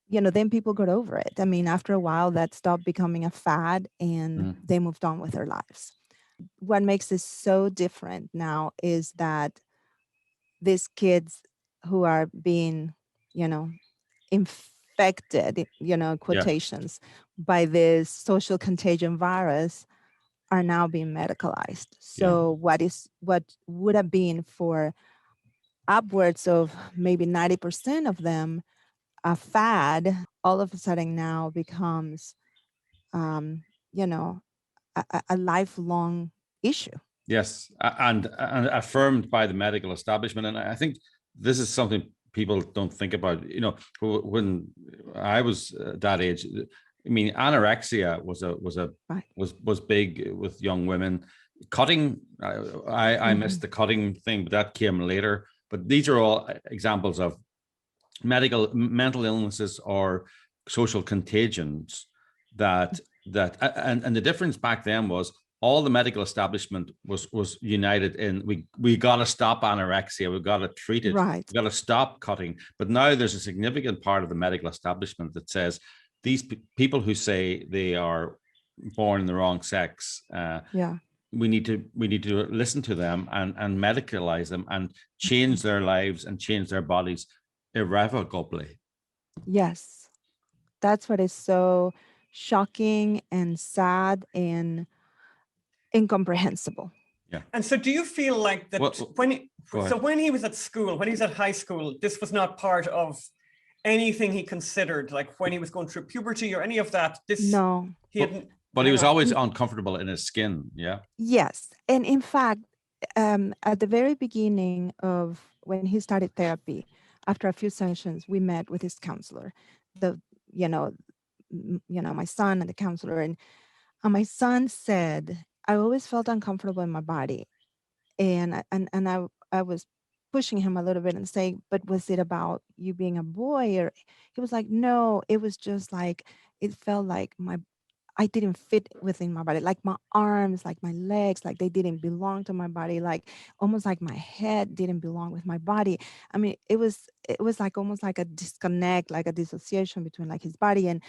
But then people got over it. I mean, after a while, that stopped becoming a fad, and they moved on with their lives. What makes this so different now is that these kids who are being, infected, quotations, by this social contagion virus are now being medicalized. So what would have been for upwards of maybe 90% of them a fad, all of a sudden now becomes, a lifelong issue. Yes, and affirmed by the medical establishment. And I think this is something people don't think about. When I was that age, I mean, anorexia was big with young women. Cutting, I missed the cutting thing, but that came later. But these are all examples of mental illnesses or social contagions and the difference back then was all the medical establishment was united in we got to stop anorexia, we got to treat it, right, we got to stop cutting. But now there's a significant part of the medical establishment that says these people who say they are born in the wrong sex, we need to listen to them and medicalize them and change their lives and change their bodies irrevocably. Yes, that's what is so shocking and sad and incomprehensible. Yeah. And so do you feel like that when he was at school, when he was at high school, this was not part of anything he considered, like when he was going through puberty or any of that? No. But he was always uncomfortable in his skin, yeah? Yes. And in fact, at the very beginning of when he started therapy, after a few sessions, we met with his counselor, my son and the counselor. And my son said, I always felt uncomfortable in my body. And I was pushing him a little bit and saying, but was it about you being a boy? Or he was like, no, it was just like, it felt like I didn't fit within my body, like my arms, like my legs, like they didn't belong to my body, like almost like my head didn't belong with my body. I mean, it was like almost like a disconnect, like a dissociation between like his body. And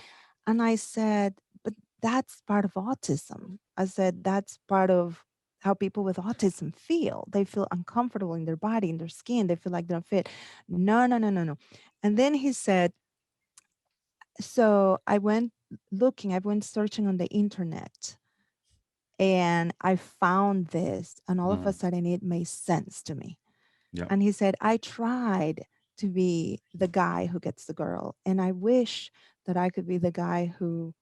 I said, but that's part of autism. I said, that's part of how people with autism feel. They feel uncomfortable in their body, in their skin. They feel like they don't fit. No. And then he said, so I went searching on the internet and I found this, and all of a sudden it made sense to me. Yeah. And he said, I tried to be the guy who gets the girl, and I wish that I could be the guy who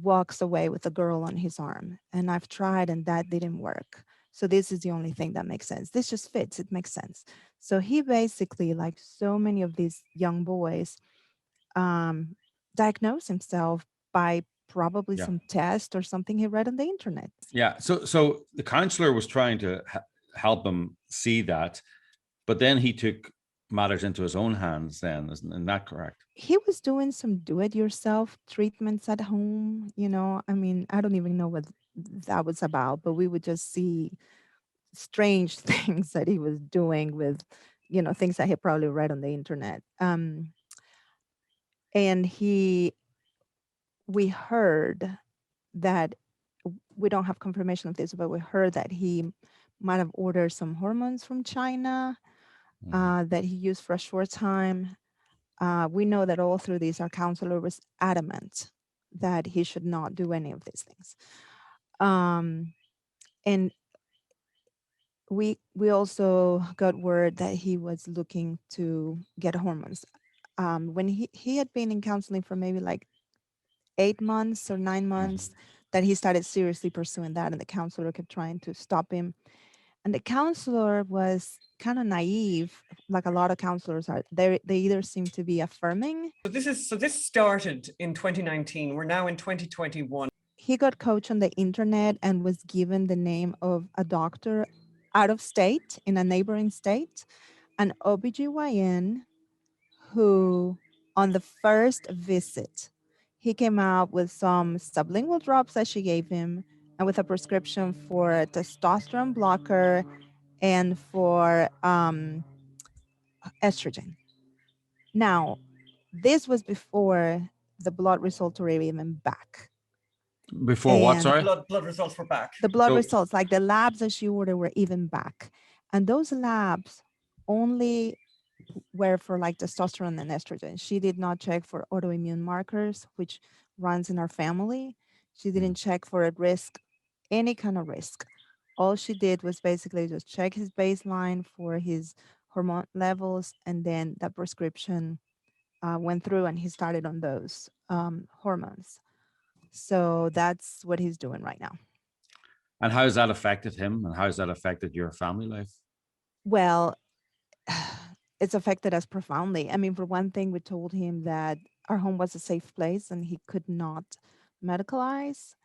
walks away with the girl on his arm. And I've tried, and that didn't work. So this is the only thing that makes sense. This just fits. It makes sense. So he basically, like so many of these young boys, diagnosed himself by probably some test or something he read on the internet. Yeah. So the counselor was trying to help him see that, but then he took matters into his own hands then, isn't that correct? He was doing some do-it-yourself treatments at home, I mean, I don't even know what that was about, but we would just see strange things that he was doing with, things that he probably read on the internet. And we heard that, we don't have confirmation of this, but we heard that he might have ordered some hormones from China that he used for a short time. We know that all through this, our counselor was adamant that he should not do any of these things. And we also got word that he was looking to get hormones. When he had been in counseling for maybe like 8 months or 9 months, that he started seriously pursuing that, and the counselor kept trying to stop him. And the counselor was kind of naive, like a lot of counselors are. They either seem to be affirming. So this started in 2019. We're now in 2021. He got coached on the internet and was given the name of a doctor out of state, in a neighboring state, an OBGYN who, on the first visit, he came out with some sublingual drops that she gave him and with a prescription for a testosterone blocker and for estrogen. Now, this was before the blood results were even back. Before what, sorry? Blood results were back. The blood results, like the labs that she ordered, were even back. And those labs only were for like testosterone and estrogen. She did not check for autoimmune markers, which runs in our family. She didn't check for a risk, any kind of risk. All she did was basically just check his baseline for his hormone levels, and then that prescription went through and he started on those hormones. So that's what he's doing right now. And how has that affected him, and how has that affected your family life? Well, it's affected us profoundly. I mean, for one thing, we told him that our home was a safe place and he could not medicalize.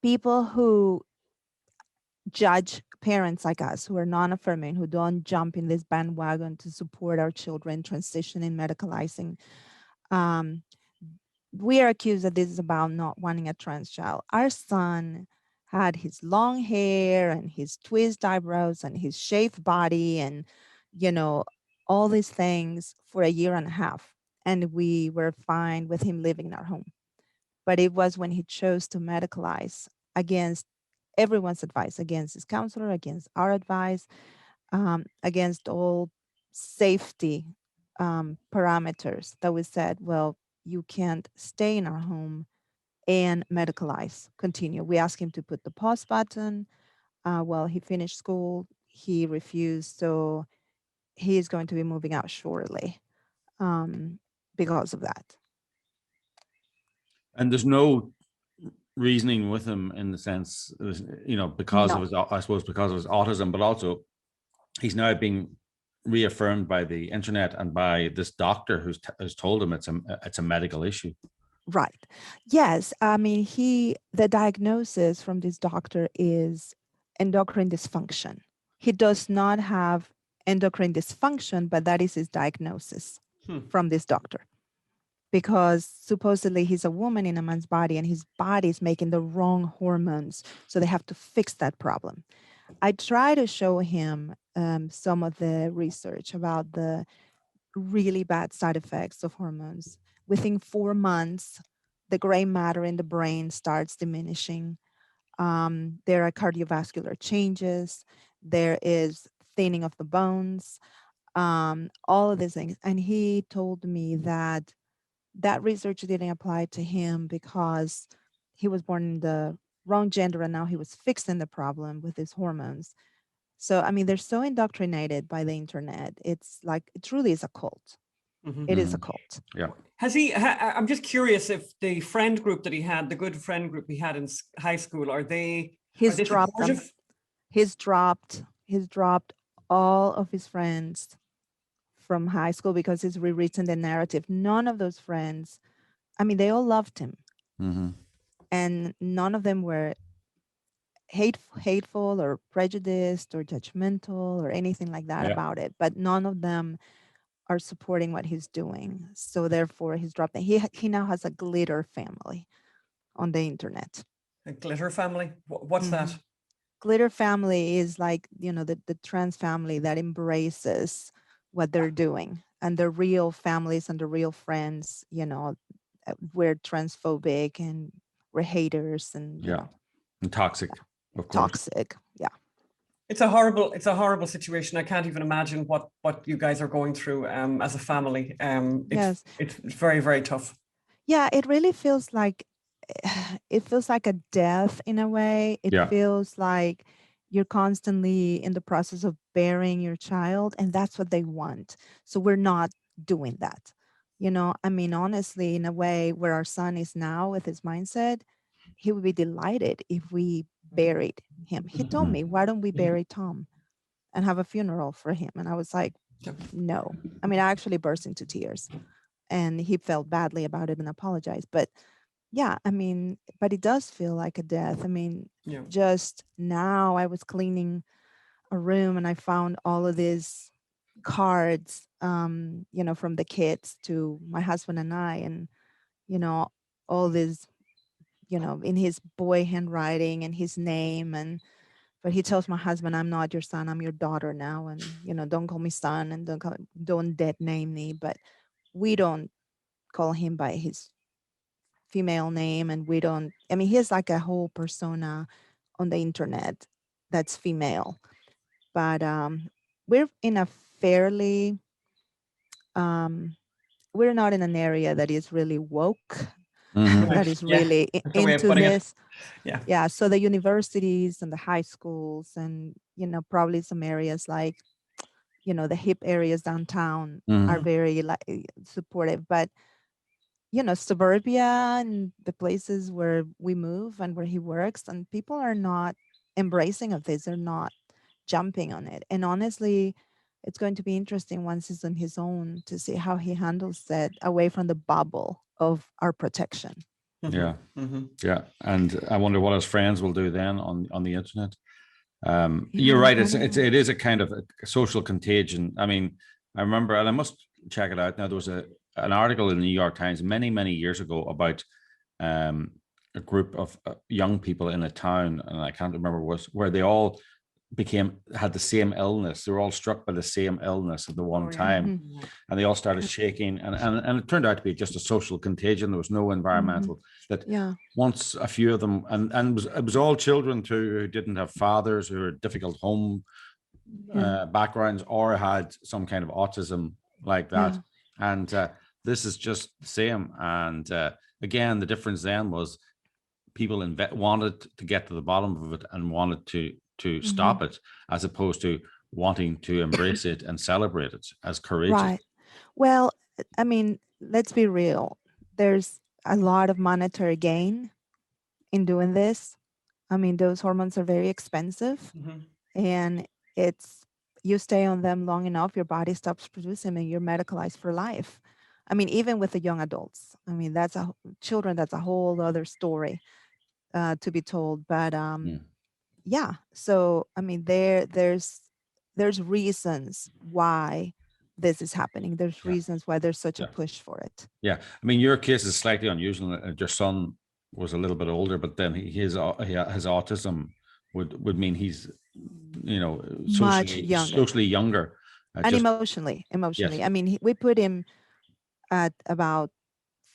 People who judge parents like us, who are non-affirming, who don't jump in this bandwagon to support our children transitioning, medicalizing. We are accused that this is about not wanting a trans child. Our son had his long hair and his twist eyebrows and his shaved body and, you know, all these things for a year and a half. And we were fine with him living in our home. But it was when he chose to medicalize against everyone's advice, against his counselor, against our advice, against all safety parameters, that we said, well, you can't stay in our home and medicalize, continue. We asked him to put the pause button. Well, he finished school, he refused. So he is going to be moving out shortly because of that. And there's no reasoning with him in the sense, you know, because of his, I suppose, because of his autism, but also he's now being reaffirmed by the internet and by this doctor who's told him it's a medical issue. Right. Yes. I mean, the diagnosis from this doctor is endocrine dysfunction. He does not have endocrine dysfunction, but that is his diagnosis from this doctor. Because supposedly he's a woman in a man's body and his body is making the wrong hormones. So they have to fix that problem. I try to show him some of the research about the really bad side effects of hormones. Within 4 months, the gray matter in the brain starts diminishing. There are cardiovascular changes. There is thinning of the bones, all of these things. And he told me that research didn't apply to him because he was born in the wrong gender and now he was fixing the problem with his hormones. So, I mean, they're so indoctrinated by the internet. It's like, it truly is a cult. Mm-hmm. It is a cult. Yeah. I'm just curious if the friend group that he had, the good friend group he had in high school, are they dropped them. He's dropped all of his friends from high school because he's rewritten the narrative. None of those friends, I mean, they all loved him. Mm-hmm. And none of them were hateful or prejudiced or judgmental or anything like that about it. But none of them are supporting what he's doing. So therefore he's dropped it. He now has a glitter family on the internet. A glitter family? What's that? Glitter family is like, you know, the trans family that embraces what they're doing, and the real families and the real friends, you know, we're transphobic and we're haters and you know, and toxic, of course. Toxic, yeah. It's a horrible situation. I can't even imagine what you guys are going through as a family. It's very, very tough. Yeah, it really feels like a death in a way. It feels like you're constantly in the process of burying your child, and that's what they want. So we're not doing that. You know, I mean, honestly, in a way where our son is now with his mindset, he would be delighted if we buried him. He told me, why don't we bury Tom? and have a funeral for him. And I was like, no. I mean, I actually burst into tears, and he felt badly about it and apologized. But yeah, I mean, but it does feel like a death. I mean, just now I was cleaning a room and I found all of these cards, you know, from the kids to my husband and I, and, you know, all this, you know, in his boy handwriting and his name. And, but he tells my husband, I'm not your son, I'm your daughter now. And, you know, don't call me son, and don't dead name me. But we don't call him by his female name. And we don't, I mean, he has like a whole persona on the internet that's female. But we're in a fairly, we're not in an area that is really woke, that is really into this. Yeah. So the universities and the high schools and, you know, probably some areas like, you know, the hip areas downtown are very like supportive. But, you know, suburbia and the places where we move and where he works, and people are not embracing of this. They're not jumping on it. And honestly, it's going to be interesting once he's on his own to see how he handles that away from the bubble of our protection. Yeah. Yeah. And I wonder what his friends will do then on the internet. You're right. It is a kind of a social contagion. I mean, I remember, and I must check it out now, there was an article in the New York Times many years ago about a group of young people in a town, and I can't remember where they all had the same illness. They were all struck by the same illness at the one time, and they all started shaking, and it turned out to be just a social contagion. There was no environmental. Once a few of them, and it was all children too, who didn't have fathers, who were difficult home backgrounds, or had some kind of autism like that. And this is just the same. And again, the difference then was people wanted to get to the bottom of it and wanted to stop it, as opposed to wanting to embrace it and celebrate it as courageous. Right. Well, I mean, let's be real. There's a lot of monetary gain in doing this. I mean, those hormones are very expensive, and you stay on them long enough, your body stops producing them, and you're medicalized for life. I mean, even with the young adults. I mean, that's a whole other story to be told. But yeah. So, I mean, there's reasons why this is happening. There's reasons why there's such a push for it. Yeah. I mean, your case is slightly unusual. Your son was a little bit older, but then his autism would mean he's, you know, socially younger. And emotionally. Yes. I mean, we put him at about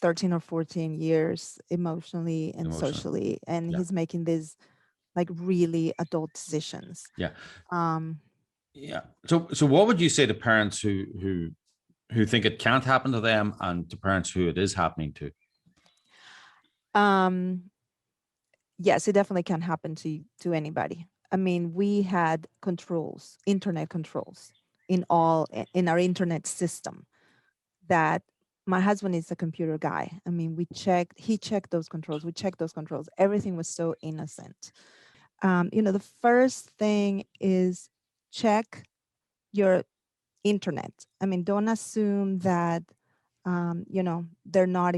13 or 14 years emotionally and socially, and he's making these like really adult decisions. Yeah. So what would you say to parents who think it can't happen to them, and to parents who it is happening to? Yes, it definitely can happen to anybody. I mean, we had controls, internet controls in our internet system. That my husband is a computer guy. I mean, he checked those controls. We checked those controls. Everything was so innocent. You know, the first thing is check your internet. I mean, don't assume that, you know, they're not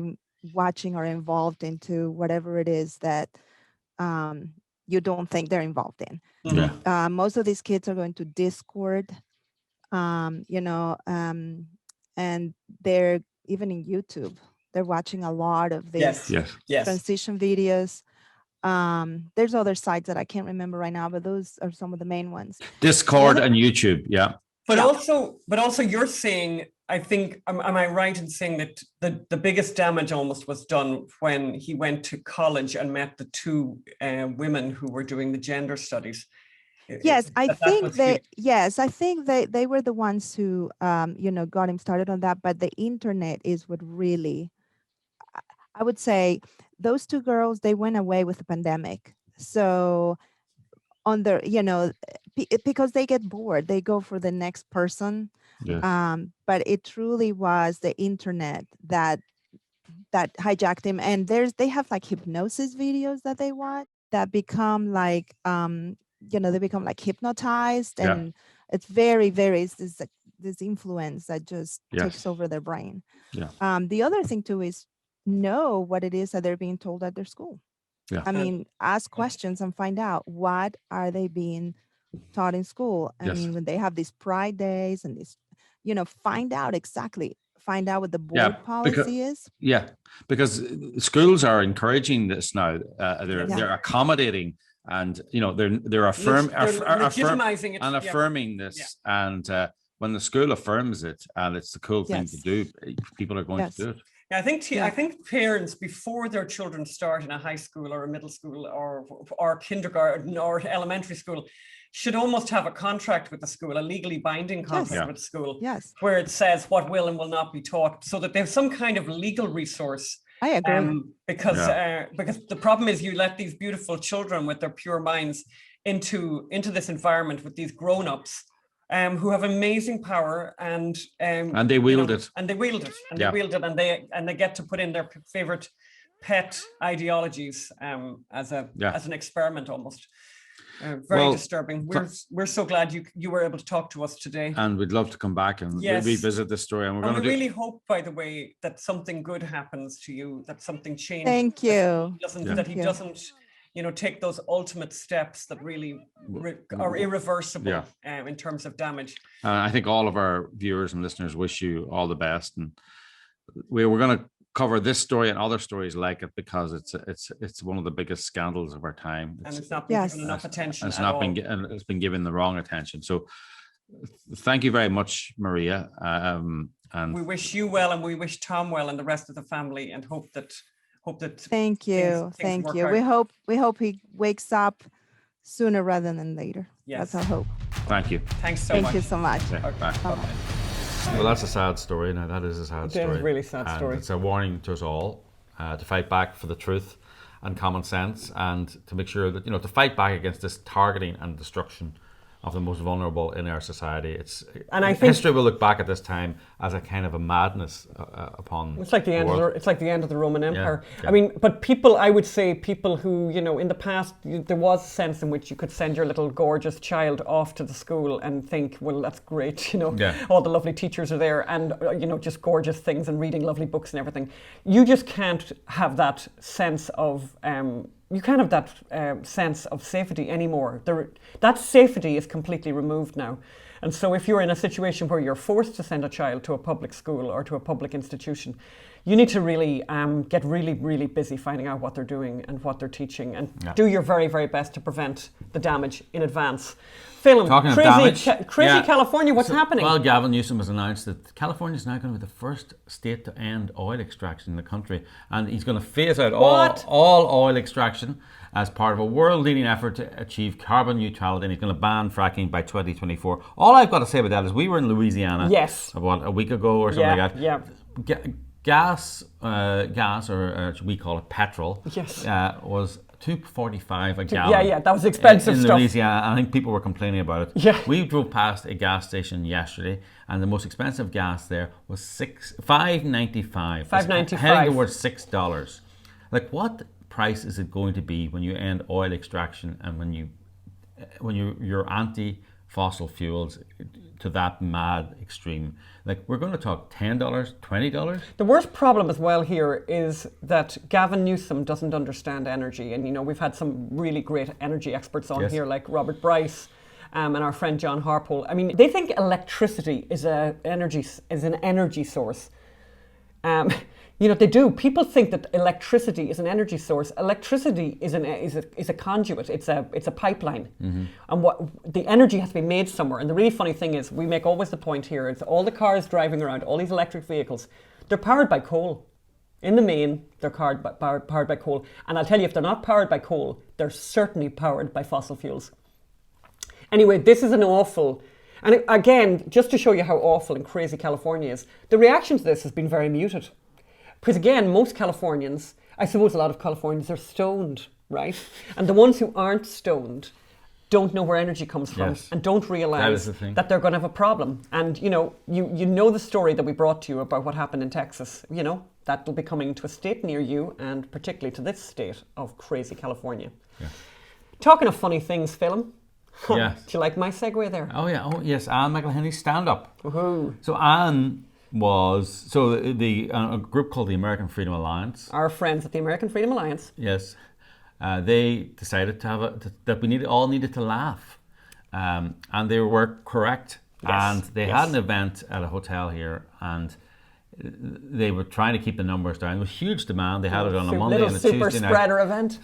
watching or involved into whatever it is that you don't think they're involved in. Most of these kids are going to Discord, you know, and they're even in YouTube. They're watching a lot of these transition videos. There's other sites that I can't remember right now, but those are some of the main ones. Discord and YouTube, But also you're saying, I think, am I right in saying that the biggest damage almost was done when he went to college and met the two women who were doing the gender studies? Yes, I think they were the ones who, you know, got him started on that. But the internet is what really, I would say, those two girls, they went away with the pandemic. So on their, you know, because they get bored, they go for the next person. But it truly was the internet that hijacked him. And they have like hypnosis videos that they watch that become like, you know, they become like hypnotized, and It's very, very, it's this influence that just takes over their brain. Yeah. The other thing too is know what it is that they're being told at their school. Yeah. I mean, ask questions and find out what are they being taught in school. I mean, when they have these pride days and this, find out what the board policy is. Yeah, because schools are encouraging this now. They're accommodating, and they're legitimizing it and affirming this. Yeah. And when the school affirms it, and it's the cool thing to do, people are going to do it. Yeah, I think parents, before their children start in a high school or a middle school or kindergarten or elementary school, should almost have a contract with the school, a legally binding contract with the school, where it says what will and will not be taught, so that they have some kind of legal resource. I agree. Because the problem is you let these beautiful children with their pure minds into this environment with these grown-ups who have amazing power and they wield it. And they wield it. And they wield it, and they get to put in their favorite pet ideologies as an experiment almost. Very disturbing. We're so glad you were able to talk to us today. And we'd love to come back and revisit this story. And we really hope, by the way, that something good happens to you, that something changes. Thank you. That he doesn't, take those ultimate steps that really are irreversible in terms of damage. I think all of our viewers and listeners wish you all the best. And we're going to cover this story and other stories like it, because it's one of the biggest scandals of our time. And it's not been given enough attention. It's been given the wrong attention. So thank you very much, Maria. And we wish you well, and we wish Tom well and the rest of the family, and hope that thank you. Thank you. We hope he wakes up sooner rather than later. Yes. That's our hope. Thank you. Thanks so much. Thank you so much. Okay. Bye. Well, that's a sad story. Now, that is a sad story. It is a really sad story. It's a warning to us all to fight back for the truth and common sense, and to make sure that, to fight back against this targeting and destruction of the most vulnerable in our society. I think history will look back at this time as a kind of a madness upon. It's like the end. It's like the end of the Roman Empire. Yeah. I mean, but I would say people who, in the past, there was a sense in which you could send your little gorgeous child off to the school and think, well, that's great. All the lovely teachers are there, and just gorgeous things and reading lovely books and everything. You just can't have that sense of. You can't have that sense of safety anymore. That safety is completely removed now. And so if you're in a situation where you're forced to send a child to a public school or to a public institution, you need to really get really, really busy finding out what they're doing and what they're teaching, and do your very, very best to prevent the damage in advance. Phil, crazy California, what's happening? Well, Gavin Newsom has announced that California is now going to be the first state to end oil extraction in the country, and he's going to phase out all oil extraction as part of a world-leading effort to achieve carbon neutrality, and he's going to ban fracking by 2024. All I've got to say about that is we were in Louisiana about a week ago or something like that. Yeah. Gas, or we call it petrol, was $2.45 a gallon. Yeah, that was expensive in stuff. Louisiana. I think people were complaining about it. Yeah. We drove past a gas station yesterday, and the most expensive gas there was $5.95. $5.95. Heading towards $6. Like, what price is it going to be when you end oil extraction and when you're anti-fossil fuels to that mad extreme? Like, we're going to talk $10, $20. The worst problem as well here is that Gavin Newsom doesn't understand energy. And, we've had some really great energy experts on here, like Robert Bryce and our friend John Harpole. I mean, they think electricity is an energy source. They do. People think that electricity is an energy source. Electricity is a conduit. It's a pipeline, and the energy has to be made somewhere. And the really funny thing is, we make always the point here: it's all the cars driving around, all these electric vehicles, they're powered by coal. In the main, they're powered by coal. And I'll tell you, if they're not powered by coal, they're certainly powered by fossil fuels. Anyway, this is an awful. And again, just to show you how awful and crazy California is, the reaction to this has been very muted. Because again, most Californians, I suppose a lot of Californians are stoned, right? And the ones who aren't stoned don't know where energy comes from and don't realize that they're going to have a problem. And, you know the story that we brought to you about what happened in Texas. That will be coming to a state near you, and particularly to this state of crazy California. Yeah. Talking of funny things, Phil, Yes. Do you like my segue there? Oh yeah. Oh yes. Anne McElhinney's stand-up. Woohoo. So Anne was a group called the American Freedom Alliance. Our friends at the American Freedom Alliance. Yes. They decided to have that we all needed to laugh, and they were correct. Yes. And they had an event at a hotel here, and they were trying to keep the numbers down. There was huge demand. They had it on a Monday and a Tuesday night.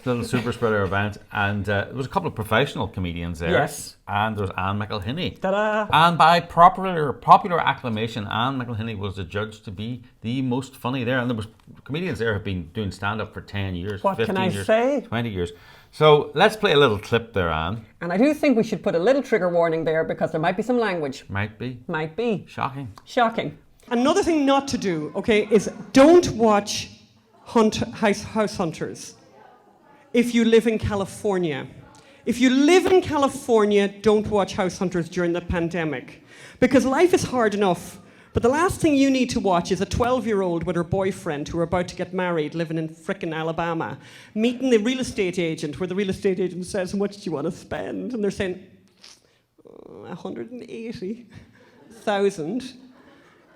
Little super spreader event. And there was a couple of professional comedians there. Yes. And there was Anne McElhinney. Ta-da! And by popular acclamation, Anne McElhinney was adjudged to be the most funny there. And there was comedians there who have been doing stand-up for 10 years, what 15 can I years, say? 20 years. So let's play a little clip there, Anne. And I do think we should put a little trigger warning there because there might be some language. Might be. Might be. Shocking. Another thing not to do, okay, is don't watch House Hunters if you live in California. If you live in California, don't watch House Hunters during the pandemic because life is hard enough. But the last thing you need to watch is a 12-year-old with her boyfriend who are about to get married living in frickin' Alabama, meeting the real estate agent where the real estate agent says, how much do you want to spend? And they're saying, 180,000.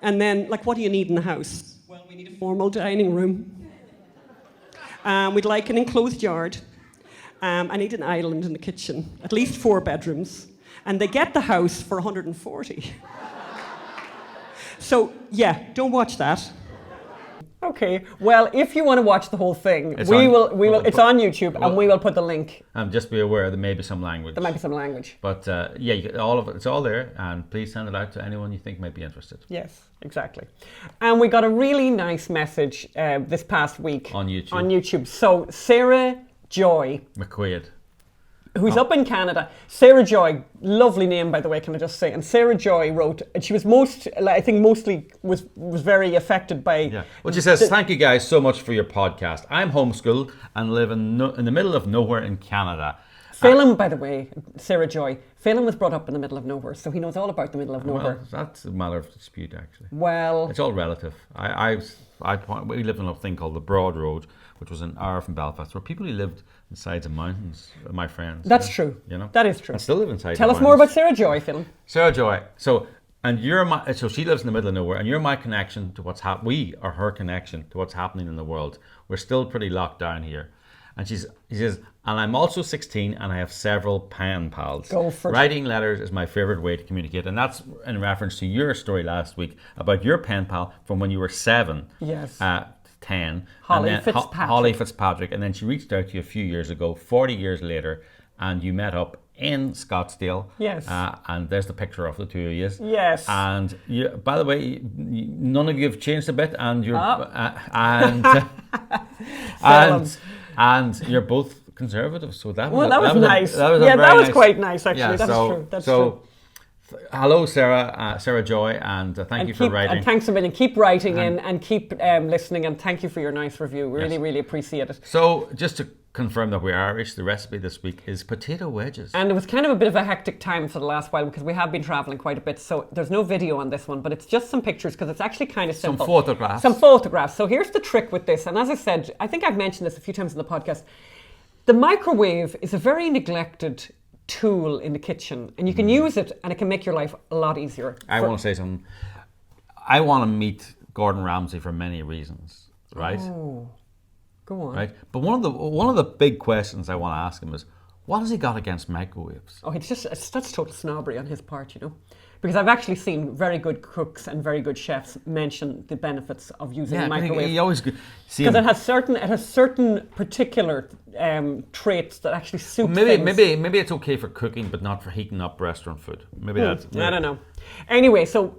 And then, like, what do you need in the house? Well, we need a formal dining room. We'd like an enclosed yard. I need an island in the kitchen, at least 4 bedrooms. And they get the house for 140. So, yeah, don't watch that. Okay, well, if you want to watch the whole thing, it's on YouTube, and we will put the link. Just be aware there may be some language. There might be some language. But yeah, all of it's all there, and please send it out to anyone you think might be interested. Yes, exactly. And we got a really nice message this past week on YouTube. So Sarah Joy McQuaid, who's up in Canada. Sarah Joy, lovely name, by the way, can I just say? And Sarah Joy wrote, and she was mostly very affected by... Yeah. Well, she says, thank you guys so much for your podcast. I'm homeschooled and live in the middle of nowhere in Canada. Phelan, by the way, Sarah Joy, Phelan was brought up in the middle of nowhere, so he knows all about the middle of nowhere. Well, that's a matter of dispute, actually. Well... It's all relative. We lived on a thing called the Broad Road, which was an hour from Belfast, where people who lived in sides of mountains, my friends. That's true. You know? That is true. I still live inside. Tell us more about Sarah Joy, Phelan. Sarah Joy. So she lives in the middle of nowhere, and you're my connection to what's happening. We are her connection to what's happening in the world. We're still pretty locked down here. And she says, and I'm also 16 and I have several pen pals. Go for it. Writing letters is my favorite way to communicate. And that's in reference to your story last week about your pen pal from when you were 7. Yes. 10. Holly Fitzpatrick. Holly Fitzpatrick. And then she reached out to you a few years ago, 40 years later, and you met up in Scottsdale. Yes. And there's the picture of the two of you. Yes. And you, by the way, none of you have changed a bit, and you're and you're both conservative. So that was nice. That was quite nice, actually. Yeah, That's true. That's true. Hello, Sarah Joy, and thank you for writing. And thanks a million. Keep writing in and keep listening, and thank you for your nice review. Really, really appreciate it. So, just to confirm that we're Irish, the recipe this week is potato wedges. And it was kind of a bit of a hectic time for the last while because we have been travelling quite a bit, so there's no video on this one, but it's just some pictures because it's actually kind of simple. Some photographs. So here's the trick with this, and as I said, I think I've mentioned this a few times in the podcast, the microwave is a very neglected tool in the kitchen, and you can use it and it can make your life a lot easier. I want to say something. I want to meet Gordon Ramsay for many reasons, right? Oh, go on. Right, but one of the big questions I want to ask him is, what has he got against microwaves? Oh, that's total snobbery on his part, you know, because I've actually seen very good cooks and very good chefs mention the benefits of using a microwave. He always because it has certain particular traits that actually suit things. Maybe it's okay for cooking, but not for heating up restaurant food. Maybe that's. I don't know. Anyway, so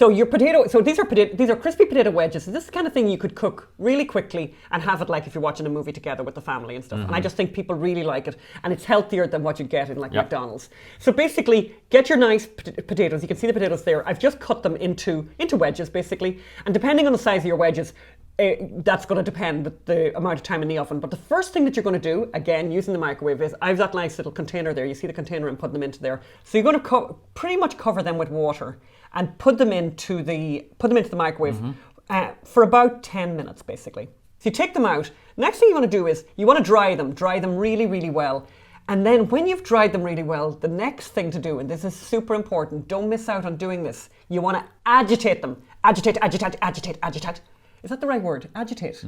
your potato. So these are crispy potato wedges. So this is the kind of thing you could cook really quickly and have it like if you're watching a movie together with the family and stuff. Mm-hmm. And I just think people really like it, and it's healthier than what you get in McDonald's. So basically, get your nice potatoes. You can see the potatoes there. I've just cut them into wedges basically, and depending on the size of your wedges, that's going to depend the amount of time in the oven. But the first thing that you're going to do, again, using the microwave, is I've that nice little container there. You see the container and put them into there. So you're going to pretty much cover them with water and put them into the microwave for about 10 minutes, basically. So you take them out. Next thing you want to do is you want to dry them really, really well. And then when you've dried them really well, the next thing to do, and this is super important, don't miss out on doing this. You want to agitate them. Agitate, agitate, agitate, agitate. Is that the right word? Agitate.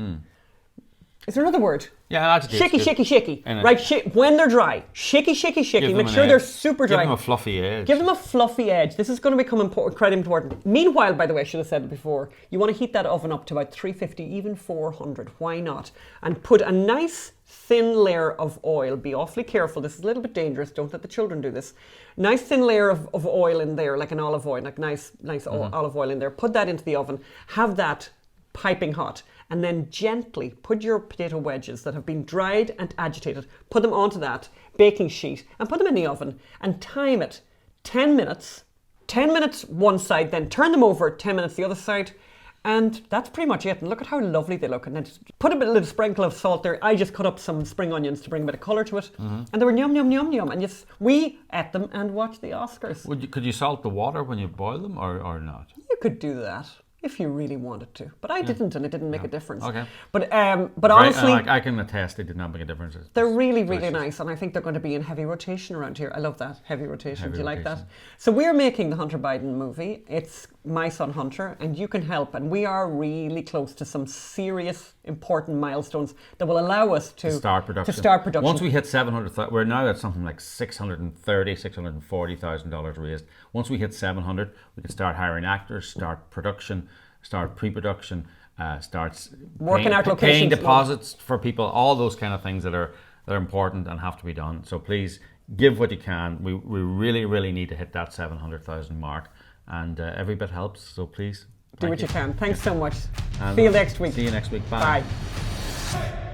Is there another word? Yeah, agitate. Shaky, shaky, shaky. Right, when they're dry. Shaky, shaky, shaky. Make sure they're super dry. Give them a fluffy edge. Give them a fluffy edge. This is going to become quite important. Meanwhile, by the way, I should have said it before, you want to heat that oven up to about 350, even 400. Why not? And put a nice thin layer of oil. Be awfully careful. This is a little bit dangerous. Don't let the children do this. Nice thin layer of oil in there, like an olive oil, like nice olive oil in there. Put that into the oven. Have that piping hot. And then gently put your potato wedges that have been dried and agitated, put them onto that baking sheet and put them in the oven and time it 10 minutes. 10 minutes one side, then turn them over 10 minutes the other side. And that's pretty much it. And look at how lovely they look. And then just put a little sprinkle of salt there. I just cut up some spring onions to bring a bit of colour to it. And they were yum, yum, yum, yum. And yes, we ate them and watched the Oscars. Could you salt the water when you boil them or not? You could do that. If you really wanted to, but I didn't, and it didn't make a difference. Okay. But honestly, I can attest it did not make a difference. They're really, really nice, and I think they're going to be in heavy rotation around here. I love that heavy rotation. Do you like that? So we're making the Hunter Biden movie. It's My Son Hunter, and you can help. And we are really close to some serious, important milestones that will allow us to start production. Once we hit 700, we're now at something like $640,000 raised. Once we hit 700, we can start hiring actors, start production, start pre-production, start working out locations, paying deposits for people, all those kind of things that are important and have to be done. So please give what you can. We really, really need to hit that 700,000 mark, and every bit helps. So please do what you can. Thanks so much. See you next week. See you next week. Bye. Bye.